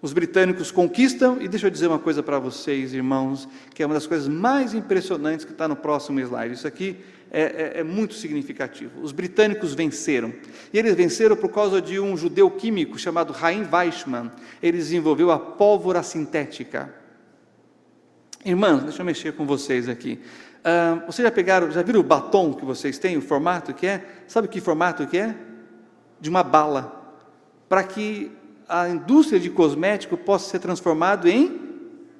os britânicos conquistam, e deixa eu dizer uma coisa para vocês, irmãos, que é uma das coisas mais impressionantes que está no próximo slide. Isso aqui é muito significativo. Os britânicos venceram, e eles venceram por causa de um judeu químico chamado Chaim Weizmann. Ele desenvolveu a pólvora sintética. Irmãos, deixa eu mexer com vocês aqui. Vocês já viram o batom que vocês têm, o formato que é? Sabe que formato que é? De uma bala. Para que a indústria de cosmético possa ser transformada em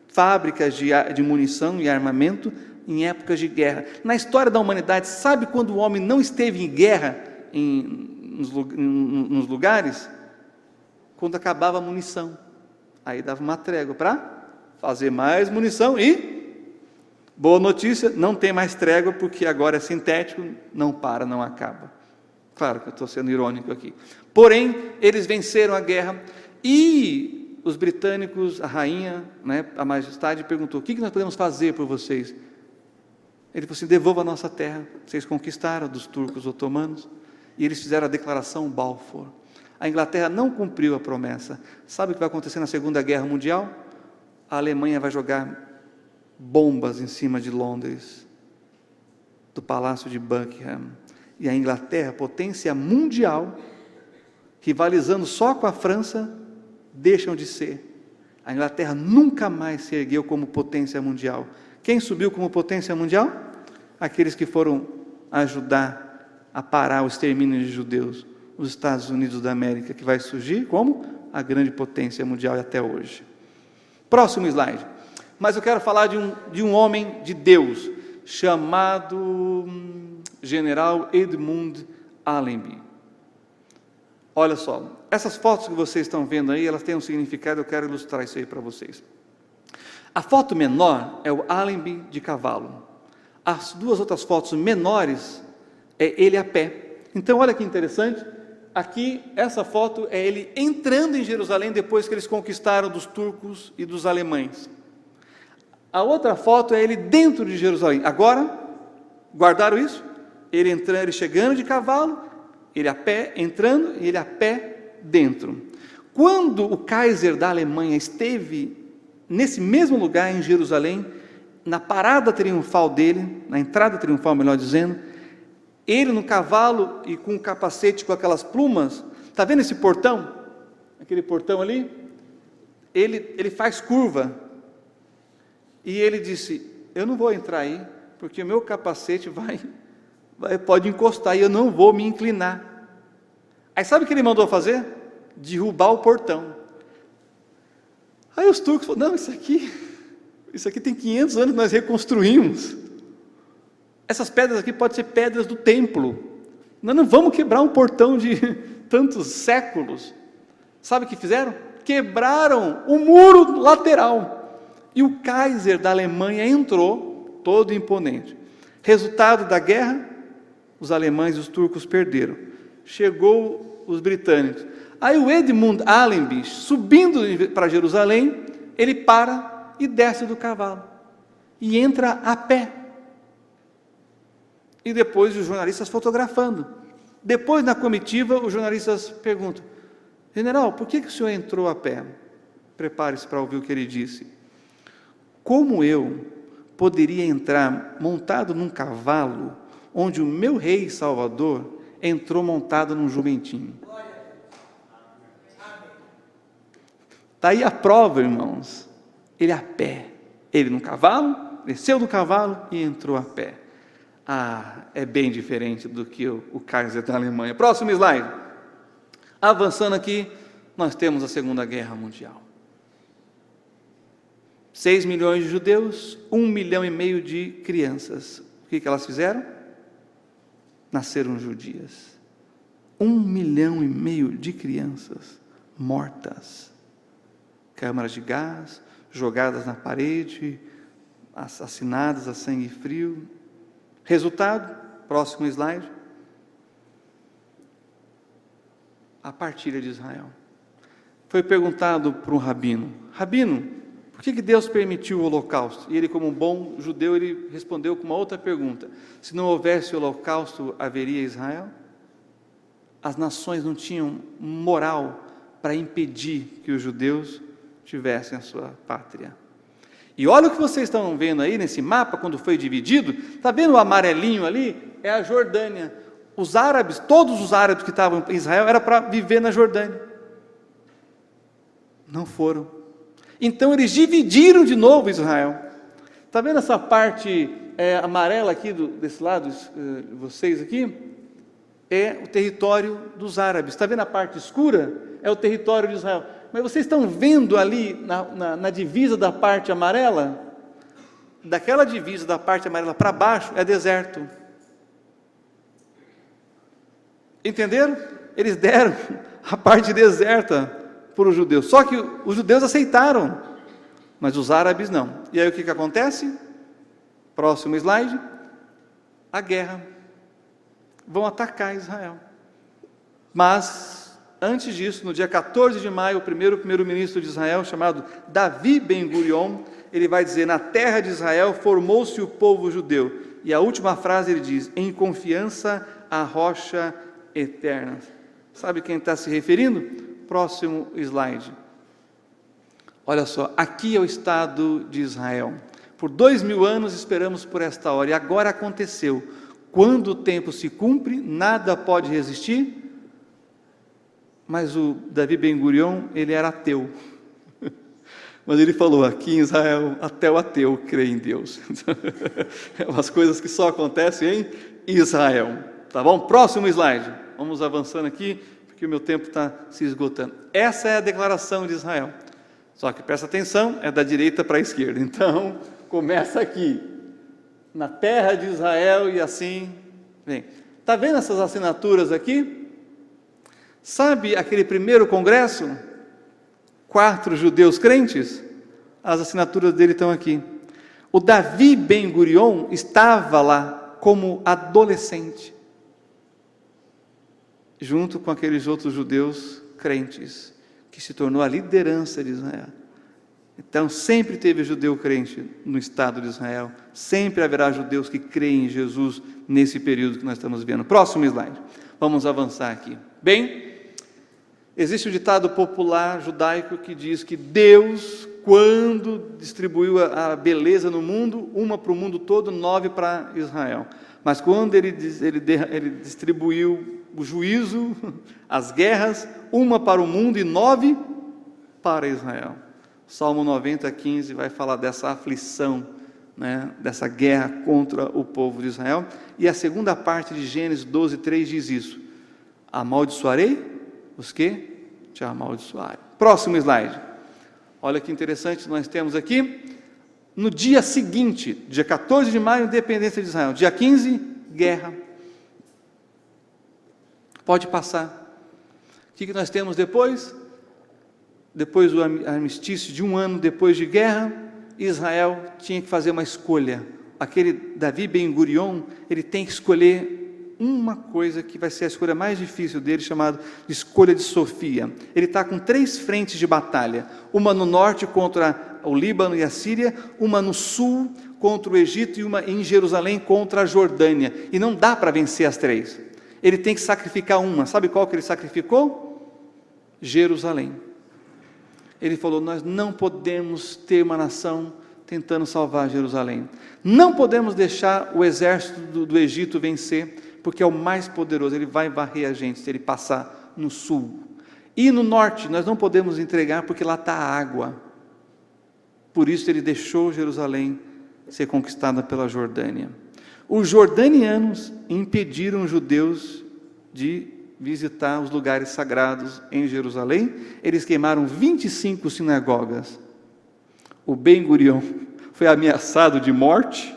fábricas de munição e armamento em épocas de guerra. Na história da humanidade, sabe quando o homem não esteve em guerra nos lugares? Quando acabava a munição. Aí dava uma trégua para fazer mais munição e, boa notícia, não tem mais trégua, porque agora é sintético, não para, não acaba. Claro que eu estou sendo irônico aqui. Porém, eles venceram a guerra, e os britânicos, a rainha, a majestade, perguntou: o que nós podemos fazer por vocês? Ele falou assim: devolva a nossa terra, vocês conquistaram dos turcos otomanos. E eles fizeram a declaração Balfour. A Inglaterra não cumpriu a promessa. Sabe o que vai acontecer na Segunda Guerra Mundial? A Alemanha vai jogar bombas em cima de Londres, do Palácio de Buckingham e a Inglaterra, potência mundial, rivalizando só com a França, deixam de ser. A Inglaterra nunca mais se ergueu como potência mundial. Quem subiu como potência mundial? Aqueles que foram ajudar a parar o extermínio de judeus, os Estados Unidos da América, que vai surgir como a grande potência mundial até hoje. Próximo slide. Mas eu quero falar de um homem de Deus, chamado General Edmund Allenby. Olha só, essas fotos que vocês estão vendo aí, elas têm um significado, eu quero ilustrar isso aí para vocês. A foto menor é o Allenby de cavalo. As duas outras fotos menores é ele a pé. Então olha que interessante, aqui essa foto é ele entrando em Jerusalém depois que eles conquistaram dos turcos e dos alemães. A outra foto é ele dentro de Jerusalém. Agora, guardaram isso? Ele entrando, ele chegando de cavalo, ele a pé entrando e ele a pé dentro. Quando o Kaiser da Alemanha esteve nesse mesmo lugar em Jerusalém, na parada triunfal dele, na entrada triunfal, melhor dizendo, ele no cavalo e com o capacete com aquelas plumas, está vendo esse portão? Aquele portão ali? Ele faz curva. E ele disse, eu não vou entrar aí, porque o meu capacete pode encostar e eu não vou me inclinar. Aí sabe o que ele mandou fazer? Derrubar o portão. Aí os turcos falaram, não, isso aqui tem 500 anos que nós reconstruímos. Essas pedras aqui podem ser pedras do templo. Nós não vamos quebrar um portão de tantos séculos. Sabe o que fizeram? Quebraram o muro lateral. E o Kaiser da Alemanha entrou, todo imponente. Resultado da guerra, os alemães e os turcos perderam. Chegou os britânicos. Aí o Edmund Allenby, subindo para Jerusalém, ele para e desce do cavalo. E entra a pé. E depois os jornalistas fotografando. Depois, na comitiva, os jornalistas perguntam, general, por que o senhor entrou a pé? Prepare-se para ouvir o que ele disse. Como eu poderia entrar montado num cavalo, onde o meu rei Salvador entrou montado num jumentinho? Está aí a prova, irmãos. Ele a pé, ele no cavalo, desceu do cavalo e entrou a pé. É bem diferente do que o Kaiser da Alemanha. Próximo slide. Avançando aqui, nós temos a Segunda Guerra Mundial. 6 milhões de judeus, 1,5 milhão de crianças. O que elas fizeram? Nasceram judias. 1,5 milhão de crianças mortas. Câmaras de gás, jogadas na parede, assassinadas a sangue frio. Resultado, próximo slide. A partilha de Israel. Foi perguntado para um rabino, por que Deus permitiu o holocausto? E ele, como um bom judeu, ele respondeu com uma outra pergunta. Se não houvesse o holocausto, haveria Israel? As nações não tinham moral para impedir que os judeus tivessem a sua pátria. E olha o que vocês estão vendo aí nesse mapa, quando foi dividido, está vendo o amarelinho ali? É a Jordânia. Os árabes, todos os árabes que estavam em Israel, era para viver na Jordânia. Não foram. Então eles dividiram de novo Israel. Está vendo essa parte amarela aqui desse lado, vocês aqui? É o território dos árabes. Está vendo a parte escura? É o território de Israel. Mas vocês estão vendo ali na divisa da parte amarela? Daquela divisa da parte amarela para baixo é deserto. Entenderam? Eles deram a parte deserta para os judeus. Só que os judeus aceitaram, mas os árabes não. E aí o que acontece? Próximo slide. A guerra. Vão atacar Israel. Mas, antes disso, no dia 14 de maio, o primeiro-ministro de Israel, chamado Davi Ben-Gurion, ele vai dizer, na terra de Israel formou-se o povo judeu. E a última frase ele diz, em confiança à rocha eterna. Sabe quem está se referindo? Próximo slide. Olha só, aqui é o Estado de Israel. Por 2000 anos esperamos por esta hora, e agora aconteceu. Quando o tempo se cumpre, nada pode resistir. Mas o Davi Ben-Gurion, ele era ateu. Mas ele falou, aqui em Israel, até o ateu crê em Deus. É umas coisas que só acontecem em Israel. Tá bom? Próximo slide. Vamos avançando aqui, porque o meu tempo está se esgotando. Essa é a declaração de Israel. Só que presta atenção, é da direita para a esquerda. Então, começa aqui, na terra de Israel, e assim vem. Está vendo essas assinaturas aqui? Sabe aquele primeiro congresso? 4 judeus crentes? As assinaturas dele estão aqui. O Davi Ben-Gurion estava lá como adolescente, junto com aqueles outros judeus crentes, que se tornou a liderança de Israel. Então, sempre teve judeu crente no Estado de Israel, sempre haverá judeus que creem em Jesus nesse período que nós estamos vendo. Próximo slide. Vamos avançar aqui. Bem, existe um ditado popular judaico que diz que Deus, quando distribuiu a beleza no mundo, uma para o mundo todo, 9 para Israel. Mas quando ele distribuiu o juízo, as guerras, uma para o mundo e 9 para Israel. Salmo 90:15 vai falar dessa aflição, né, dessa guerra contra o povo de Israel. E a segunda parte de Gênesis 12:3 diz isso: amaldiçoarei os que te amaldiçoarem. Próximo slide. Olha que interessante, nós temos aqui, no dia seguinte, dia 14 de maio, independência de Israel. Dia 15, guerra. Pode passar. O que nós temos depois? Depois do armistício, de um ano depois de guerra, Israel tinha que fazer uma escolha. Aquele Davi Ben-Gurion, ele tem que escolher uma coisa que vai ser a escolha mais difícil dele, chamada de escolha de Sofia. Ele está com 3 frentes de batalha, uma no norte contra o Líbano e a Síria, uma no sul contra o Egito e uma em Jerusalém contra a Jordânia, e não dá para vencer as 3, ele tem que sacrificar uma. Sabe qual que ele sacrificou? Jerusalém. Ele falou, nós não podemos ter uma nação tentando salvar Jerusalém, não podemos deixar o exército do Egito vencer, porque é o mais poderoso, ele vai varrer a gente se ele passar no sul. E no norte, nós não podemos entregar, porque lá está a água. Por isso ele deixou Jerusalém ser conquistada pela Jordânia. Os jordanianos impediram os judeus de visitar os lugares sagrados em Jerusalém. Eles queimaram 25 sinagogas. O Ben-Gurion foi ameaçado de morte,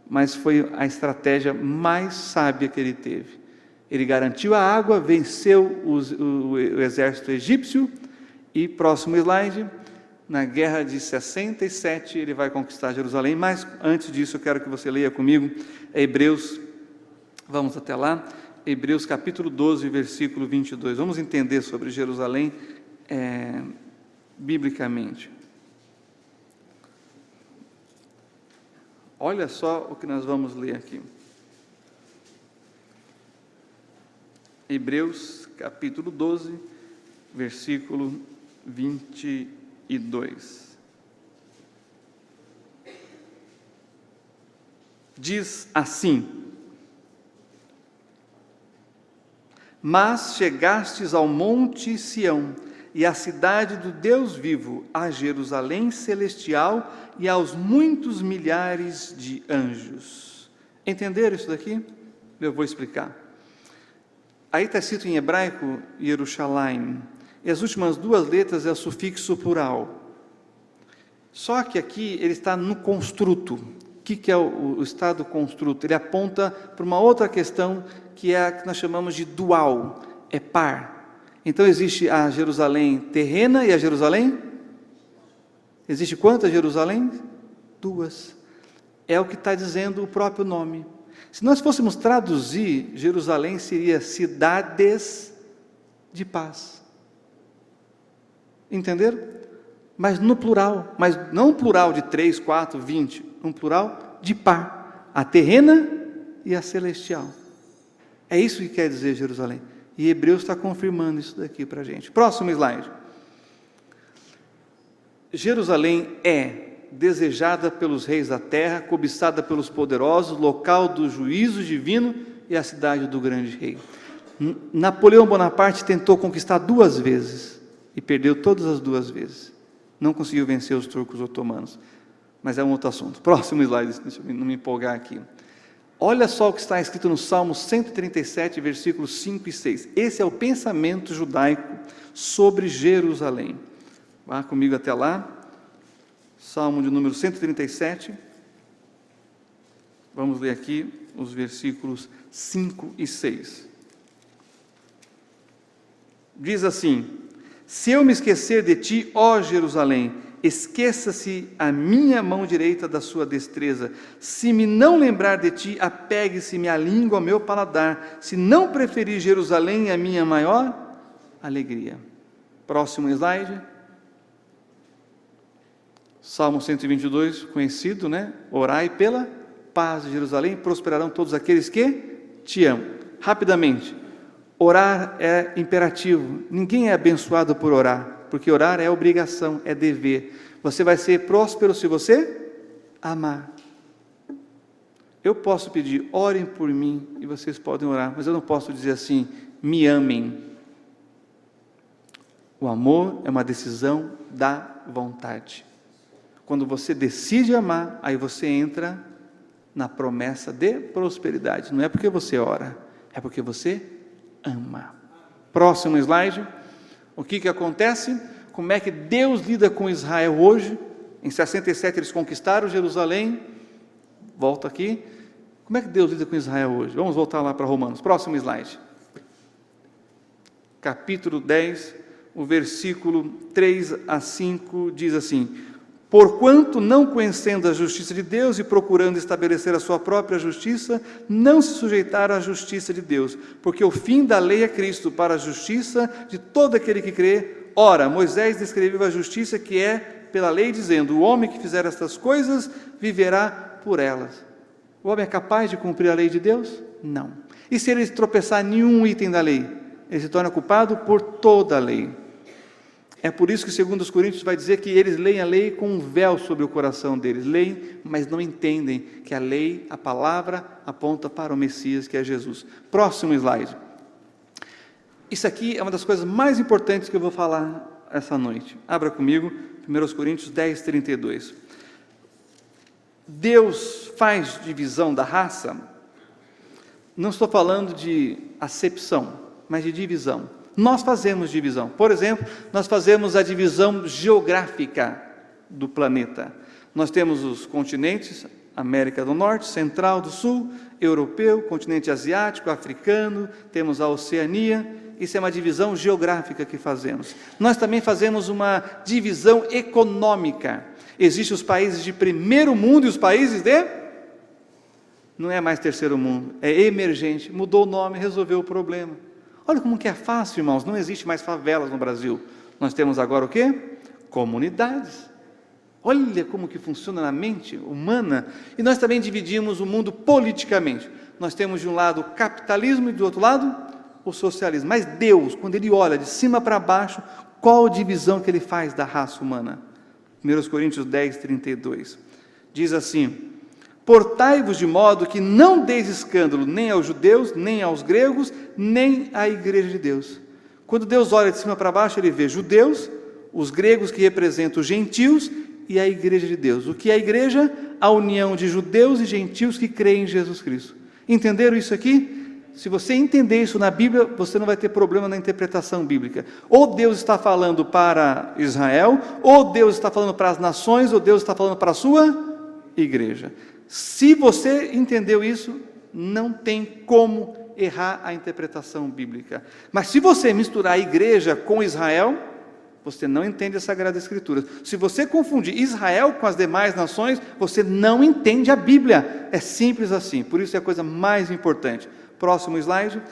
mas foi a estratégia mais sábia que ele teve. Ele garantiu a água, venceu o exército egípcio, e próximo slide, na guerra de 67, ele vai conquistar Jerusalém. Mas antes disso, eu quero que você leia comigo Hebreus, vamos até lá, Hebreus capítulo 12, versículo 22. Vamos entender sobre Jerusalém biblicamente. Olha só o que nós vamos ler aqui. Hebreus capítulo 12, versículo 22. Diz assim: mas chegastes ao monte Sião, e à cidade do Deus vivo, a Jerusalém celestial, e aos muitos milhares de anjos. Entenderam isso daqui? Eu vou explicar. Aí está escrito em hebraico, Yerushalayim, e as últimas 2 letras é o sufixo plural. Só que aqui ele está no construto. O que é o estado construto? Ele aponta para uma outra questão, que é a que nós chamamos de dual, é par. Então existe a Jerusalém terrena e a Jerusalém? Existe quantas Jerusalém? 2. É o que está dizendo o próprio nome. Se nós fôssemos traduzir, Jerusalém seria cidades de paz. Entenderam? Mas no plural, mas não um plural de 3, 4, 20, um plural de par, a terrena e a celestial. É isso que quer dizer Jerusalém. E Hebreus está confirmando isso daqui para a gente. Próximo slide. Jerusalém é desejada pelos reis da terra, cobiçada pelos poderosos, local do juízo divino e a cidade do grande rei. Napoleão Bonaparte tentou conquistar 2 vezes e perdeu todas as 2 vezes. Não conseguiu vencer os turcos otomanos. Mas é um outro assunto. Próximo slide, deixa eu não me empolgar aqui. Olha só o que está escrito no Salmo 137, versículos 5 e 6. Esse é o pensamento judaico sobre Jerusalém. Vá comigo até lá. Salmo de número 137. Vamos ler aqui os versículos 5 e 6. Diz assim: se eu me esquecer de ti, ó Jerusalém, esqueça-se a minha mão direita da sua destreza. Se me não lembrar de ti, apegue-se minha língua ao meu paladar. Se não preferir Jerusalém, a minha maior alegria. Próximo slide. Salmo 122, conhecido, né? Orai pela paz de Jerusalém, prosperarão todos aqueles que te amam. Rapidamente, orar é imperativo. Ninguém é abençoado por orar. Porque orar é obrigação, é dever. Você vai ser próspero se você amar. Eu posso pedir, orem por mim, e vocês podem orar, mas eu não posso dizer assim, me amem. O amor é uma decisão da vontade. Quando você decide amar, aí você entra na promessa de prosperidade. Não é porque você ora, é porque você ama. Próximo slide. O que acontece? Como é que Deus lida com Israel hoje? Em 67 eles conquistaram Jerusalém. Volta aqui. Como é que Deus lida com Israel hoje? Vamos voltar lá para Romanos. Próximo slide. Capítulo 10, o versículo 3 a 5 diz assim: porquanto, não conhecendo a justiça de Deus e procurando estabelecer a sua própria justiça, não se sujeitaram à justiça de Deus, porque o fim da lei é Cristo, para a justiça de todo aquele que crê. Ora, Moisés descreveu a justiça que é pela lei, dizendo: o homem que fizer estas coisas, viverá por elas. O homem é capaz de cumprir a lei de Deus? Não. E se ele tropeçar em nenhum item da lei? Ele se torna culpado por toda a lei. É por isso que, segundo os Coríntios, vai dizer que eles leem a lei com um véu sobre o coração deles. Leem, mas não entendem que a lei, a palavra, aponta para o Messias, que é Jesus. Próximo slide. Isso aqui é uma das coisas mais importantes que eu vou falar essa noite. Abra comigo, 1 Coríntios 10, 32. Deus faz divisão da raça? Não estou falando de acepção, mas de divisão. Nós fazemos divisão. Por exemplo, nós fazemos a divisão geográfica do planeta. Nós temos os continentes, América do Norte, Central, do Sul, Europeu, continente asiático, africano, temos a Oceania. Isso é uma divisão geográfica que fazemos. Nós também fazemos uma divisão econômica. Existem os países de primeiro mundo e os países de... não é mais terceiro mundo, é emergente. Mudou o nome, resolveu o problema. Olha como que é fácil, irmãos, não existe mais favelas no Brasil. Nós temos agora o quê? Comunidades. Olha como que funciona na mente humana. E nós também dividimos o mundo politicamente. Nós temos de um lado o capitalismo e do outro lado o socialismo. Mas Deus, quando Ele olha de cima para baixo, qual a divisão que Ele faz da raça humana? 1 Coríntios 10, 32. Diz assim: portai-vos de modo que não deis escândalo nem aos judeus, nem aos gregos, nem à igreja de Deus. Quando Deus olha de cima para baixo, Ele vê judeus, os gregos que representam os gentios e a igreja de Deus. O que é a igreja? A união de judeus e gentios que creem em Jesus Cristo. Entenderam isso aqui? Se você entender isso na Bíblia, você não vai ter problema na interpretação bíblica. Ou Deus está falando para Israel, ou Deus está falando para as nações, ou Deus está falando para a sua igreja. Se você entendeu isso, não tem como errar a interpretação bíblica. Mas se você misturar a igreja com Israel, você não entende a Sagrada Escritura. Se você confundir Israel com as demais nações, você não entende a Bíblia. É simples assim. Por isso é a coisa mais importante. Próximo slide.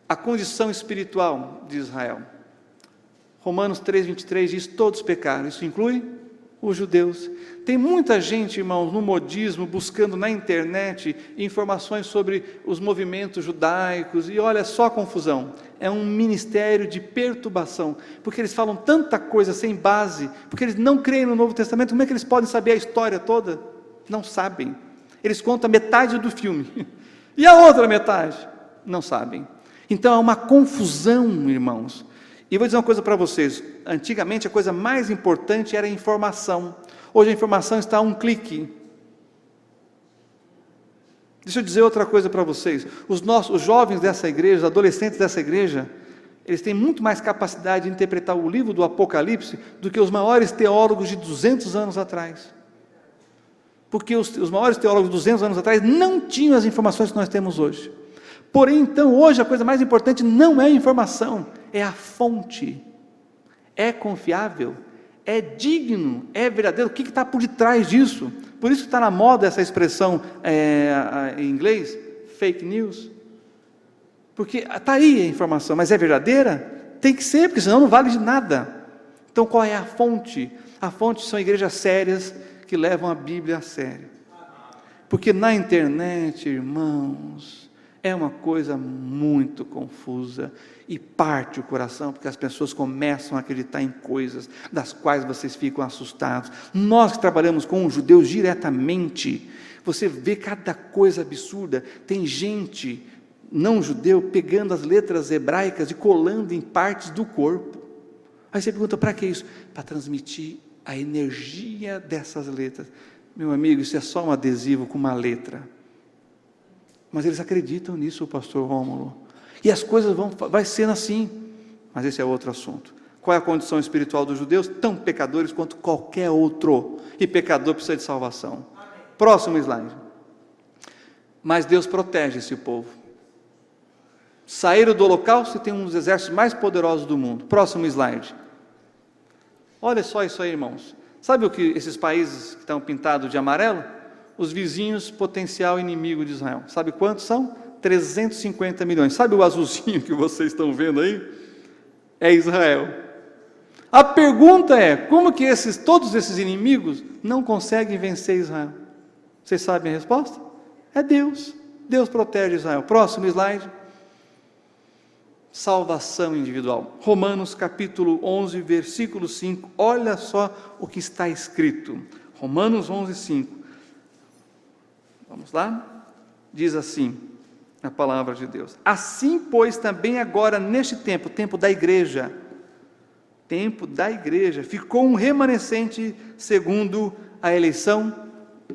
A condição espiritual de Israel. Romanos 3, 23 diz: todos pecaram. Isso inclui Os judeus. Tem muita gente, irmãos, no modismo, buscando na internet informações sobre os movimentos judaicos, e olha só a confusão. É um ministério de perturbação, porque eles falam tanta coisa sem base, porque eles não creem no Novo Testamento. Como é que eles podem saber a história toda? Não sabem. Eles contam metade do filme, e a outra metade? Não sabem. Então é uma confusão, irmãos. E vou dizer uma coisa para vocês, antigamente a coisa mais importante era a informação, hoje a informação está a um clique. Deixa eu dizer outra coisa para vocês, os jovens dessa igreja, os adolescentes dessa igreja, eles têm muito mais capacidade de interpretar o livro do Apocalipse do que os maiores teólogos de 200 anos atrás, porque os maiores teólogos de 200 anos atrás não tinham as informações que nós temos hoje. Porém, então, hoje a coisa mais importante não é a informação, é a fonte. É confiável, é digno, é verdadeiro. O que está por detrás disso? Por isso que está na moda essa expressão em inglês, fake news. Porque está aí a informação, mas é verdadeira? Tem que ser, porque senão não vale de nada. Então qual é a fonte? A fonte são igrejas sérias que levam a Bíblia a sério. Porque na internet, irmãos, é uma coisa muito confusa e parte o coração, porque as pessoas começam a acreditar em coisas das quais vocês ficam assustados. Nós que trabalhamos com os judeus diretamente, você vê cada coisa absurda. Tem gente não judeu pegando as letras hebraicas e colando em partes do corpo. Aí você pergunta, para que isso? Para transmitir a energia dessas letras. Meu amigo, isso é só um adesivo com uma letra. Mas eles acreditam nisso, o pastor Rômulo. E as coisas vai sendo assim. Mas esse é outro assunto. Qual é a condição espiritual dos judeus? Tão pecadores quanto qualquer outro. E pecador precisa de salvação. Amém. Próximo slide. Mas Deus protege esse povo. Saíram do holocausto e tem um dos exércitos mais poderosos do mundo. Próximo slide. Olha só isso aí, irmãos. Sabe o que esses países que estão pintados de amarelo? Os vizinhos potencial inimigo de Israel. Sabe quantos são? 350 milhões. Sabe o azulzinho que vocês estão vendo aí? É Israel. A pergunta é, como que todos esses inimigos não conseguem vencer Israel? Vocês sabem a resposta? É Deus. Deus protege Israel. Próximo slide. Salvação individual. Romanos capítulo 11, versículo 5. Olha só o que está escrito. Romanos 11, 5. Vamos lá? Diz assim a palavra de Deus: assim, pois, também agora neste tempo da igreja, ficou um remanescente segundo a eleição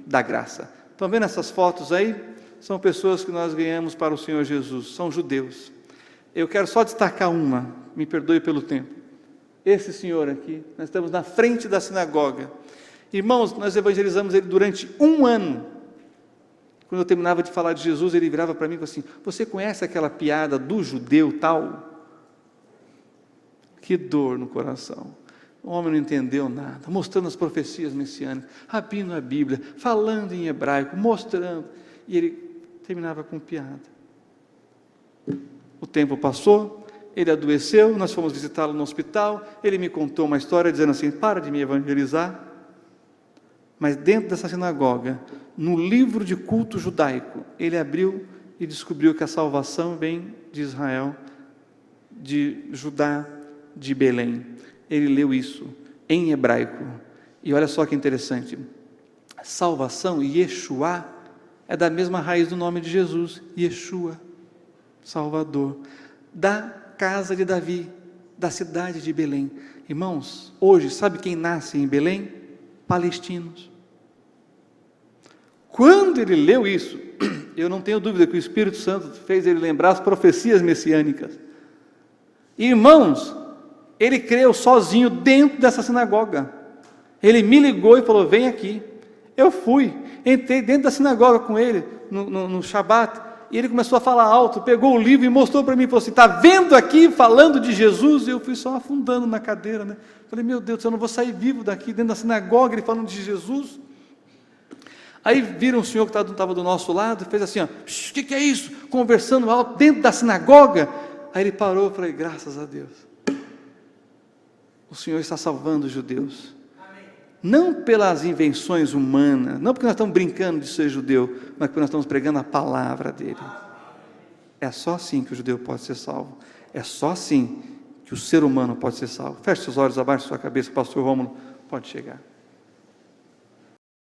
da graça. Estão vendo essas fotos aí? São pessoas que nós ganhamos para o Senhor Jesus, são judeus. Eu quero só destacar uma, me perdoe pelo tempo. Esse senhor aqui, nós estamos na frente da sinagoga. Irmãos, nós evangelizamos ele durante 1 ano. Quando eu terminava de falar de Jesus, ele virava para mim e falou assim: você conhece aquela piada do judeu tal? Que dor no coração. O homem não entendeu nada, mostrando as profecias messiânicas, abrindo a Bíblia, falando em hebraico, mostrando, e ele terminava com piada. O tempo passou, ele adoeceu, nós fomos visitá-lo no hospital, ele me contou uma história dizendo assim: para de me evangelizar. Mas dentro dessa sinagoga, no livro de culto judaico, ele abriu e descobriu que a salvação vem de Israel, de Judá, de Belém. Ele leu isso em hebraico. E olha só que interessante. Salvação, Yeshua, é da mesma raiz do nome de Jesus, Yeshua, Salvador, da casa de Davi, da cidade de Belém. Irmãos, hoje, sabe quem nasce em Belém? Palestinos. Quando ele leu isso, eu não tenho dúvida que o Espírito Santo fez ele lembrar as profecias messiânicas. Irmãos, ele creu sozinho dentro dessa sinagoga. Ele me ligou e falou: vem aqui. Eu fui, entrei dentro da sinagoga com ele no Shabat, e ele começou a falar alto, pegou o livro e mostrou para mim e falou assim: está vendo aqui falando de Jesus? E eu fui só afundando na cadeira, né? Falei: meu Deus, eu não vou sair vivo daqui, dentro da sinagoga, ele falando de Jesus. Aí viram um senhor que estava do nosso lado e fez assim: ó, o que é isso? Conversando alto dentro da sinagoga. Aí ele parou e falei: graças a Deus, o Senhor está salvando os judeus. Amém. não pelas invenções humanas, não porque nós estamos brincando de ser judeu, mas porque nós estamos pregando a palavra dele. É só assim que o judeu pode ser salvo. É só assim que o ser humano pode ser salvo. Feche seus olhos, abaixe sua cabeça, o pastor Rômulo pode chegar.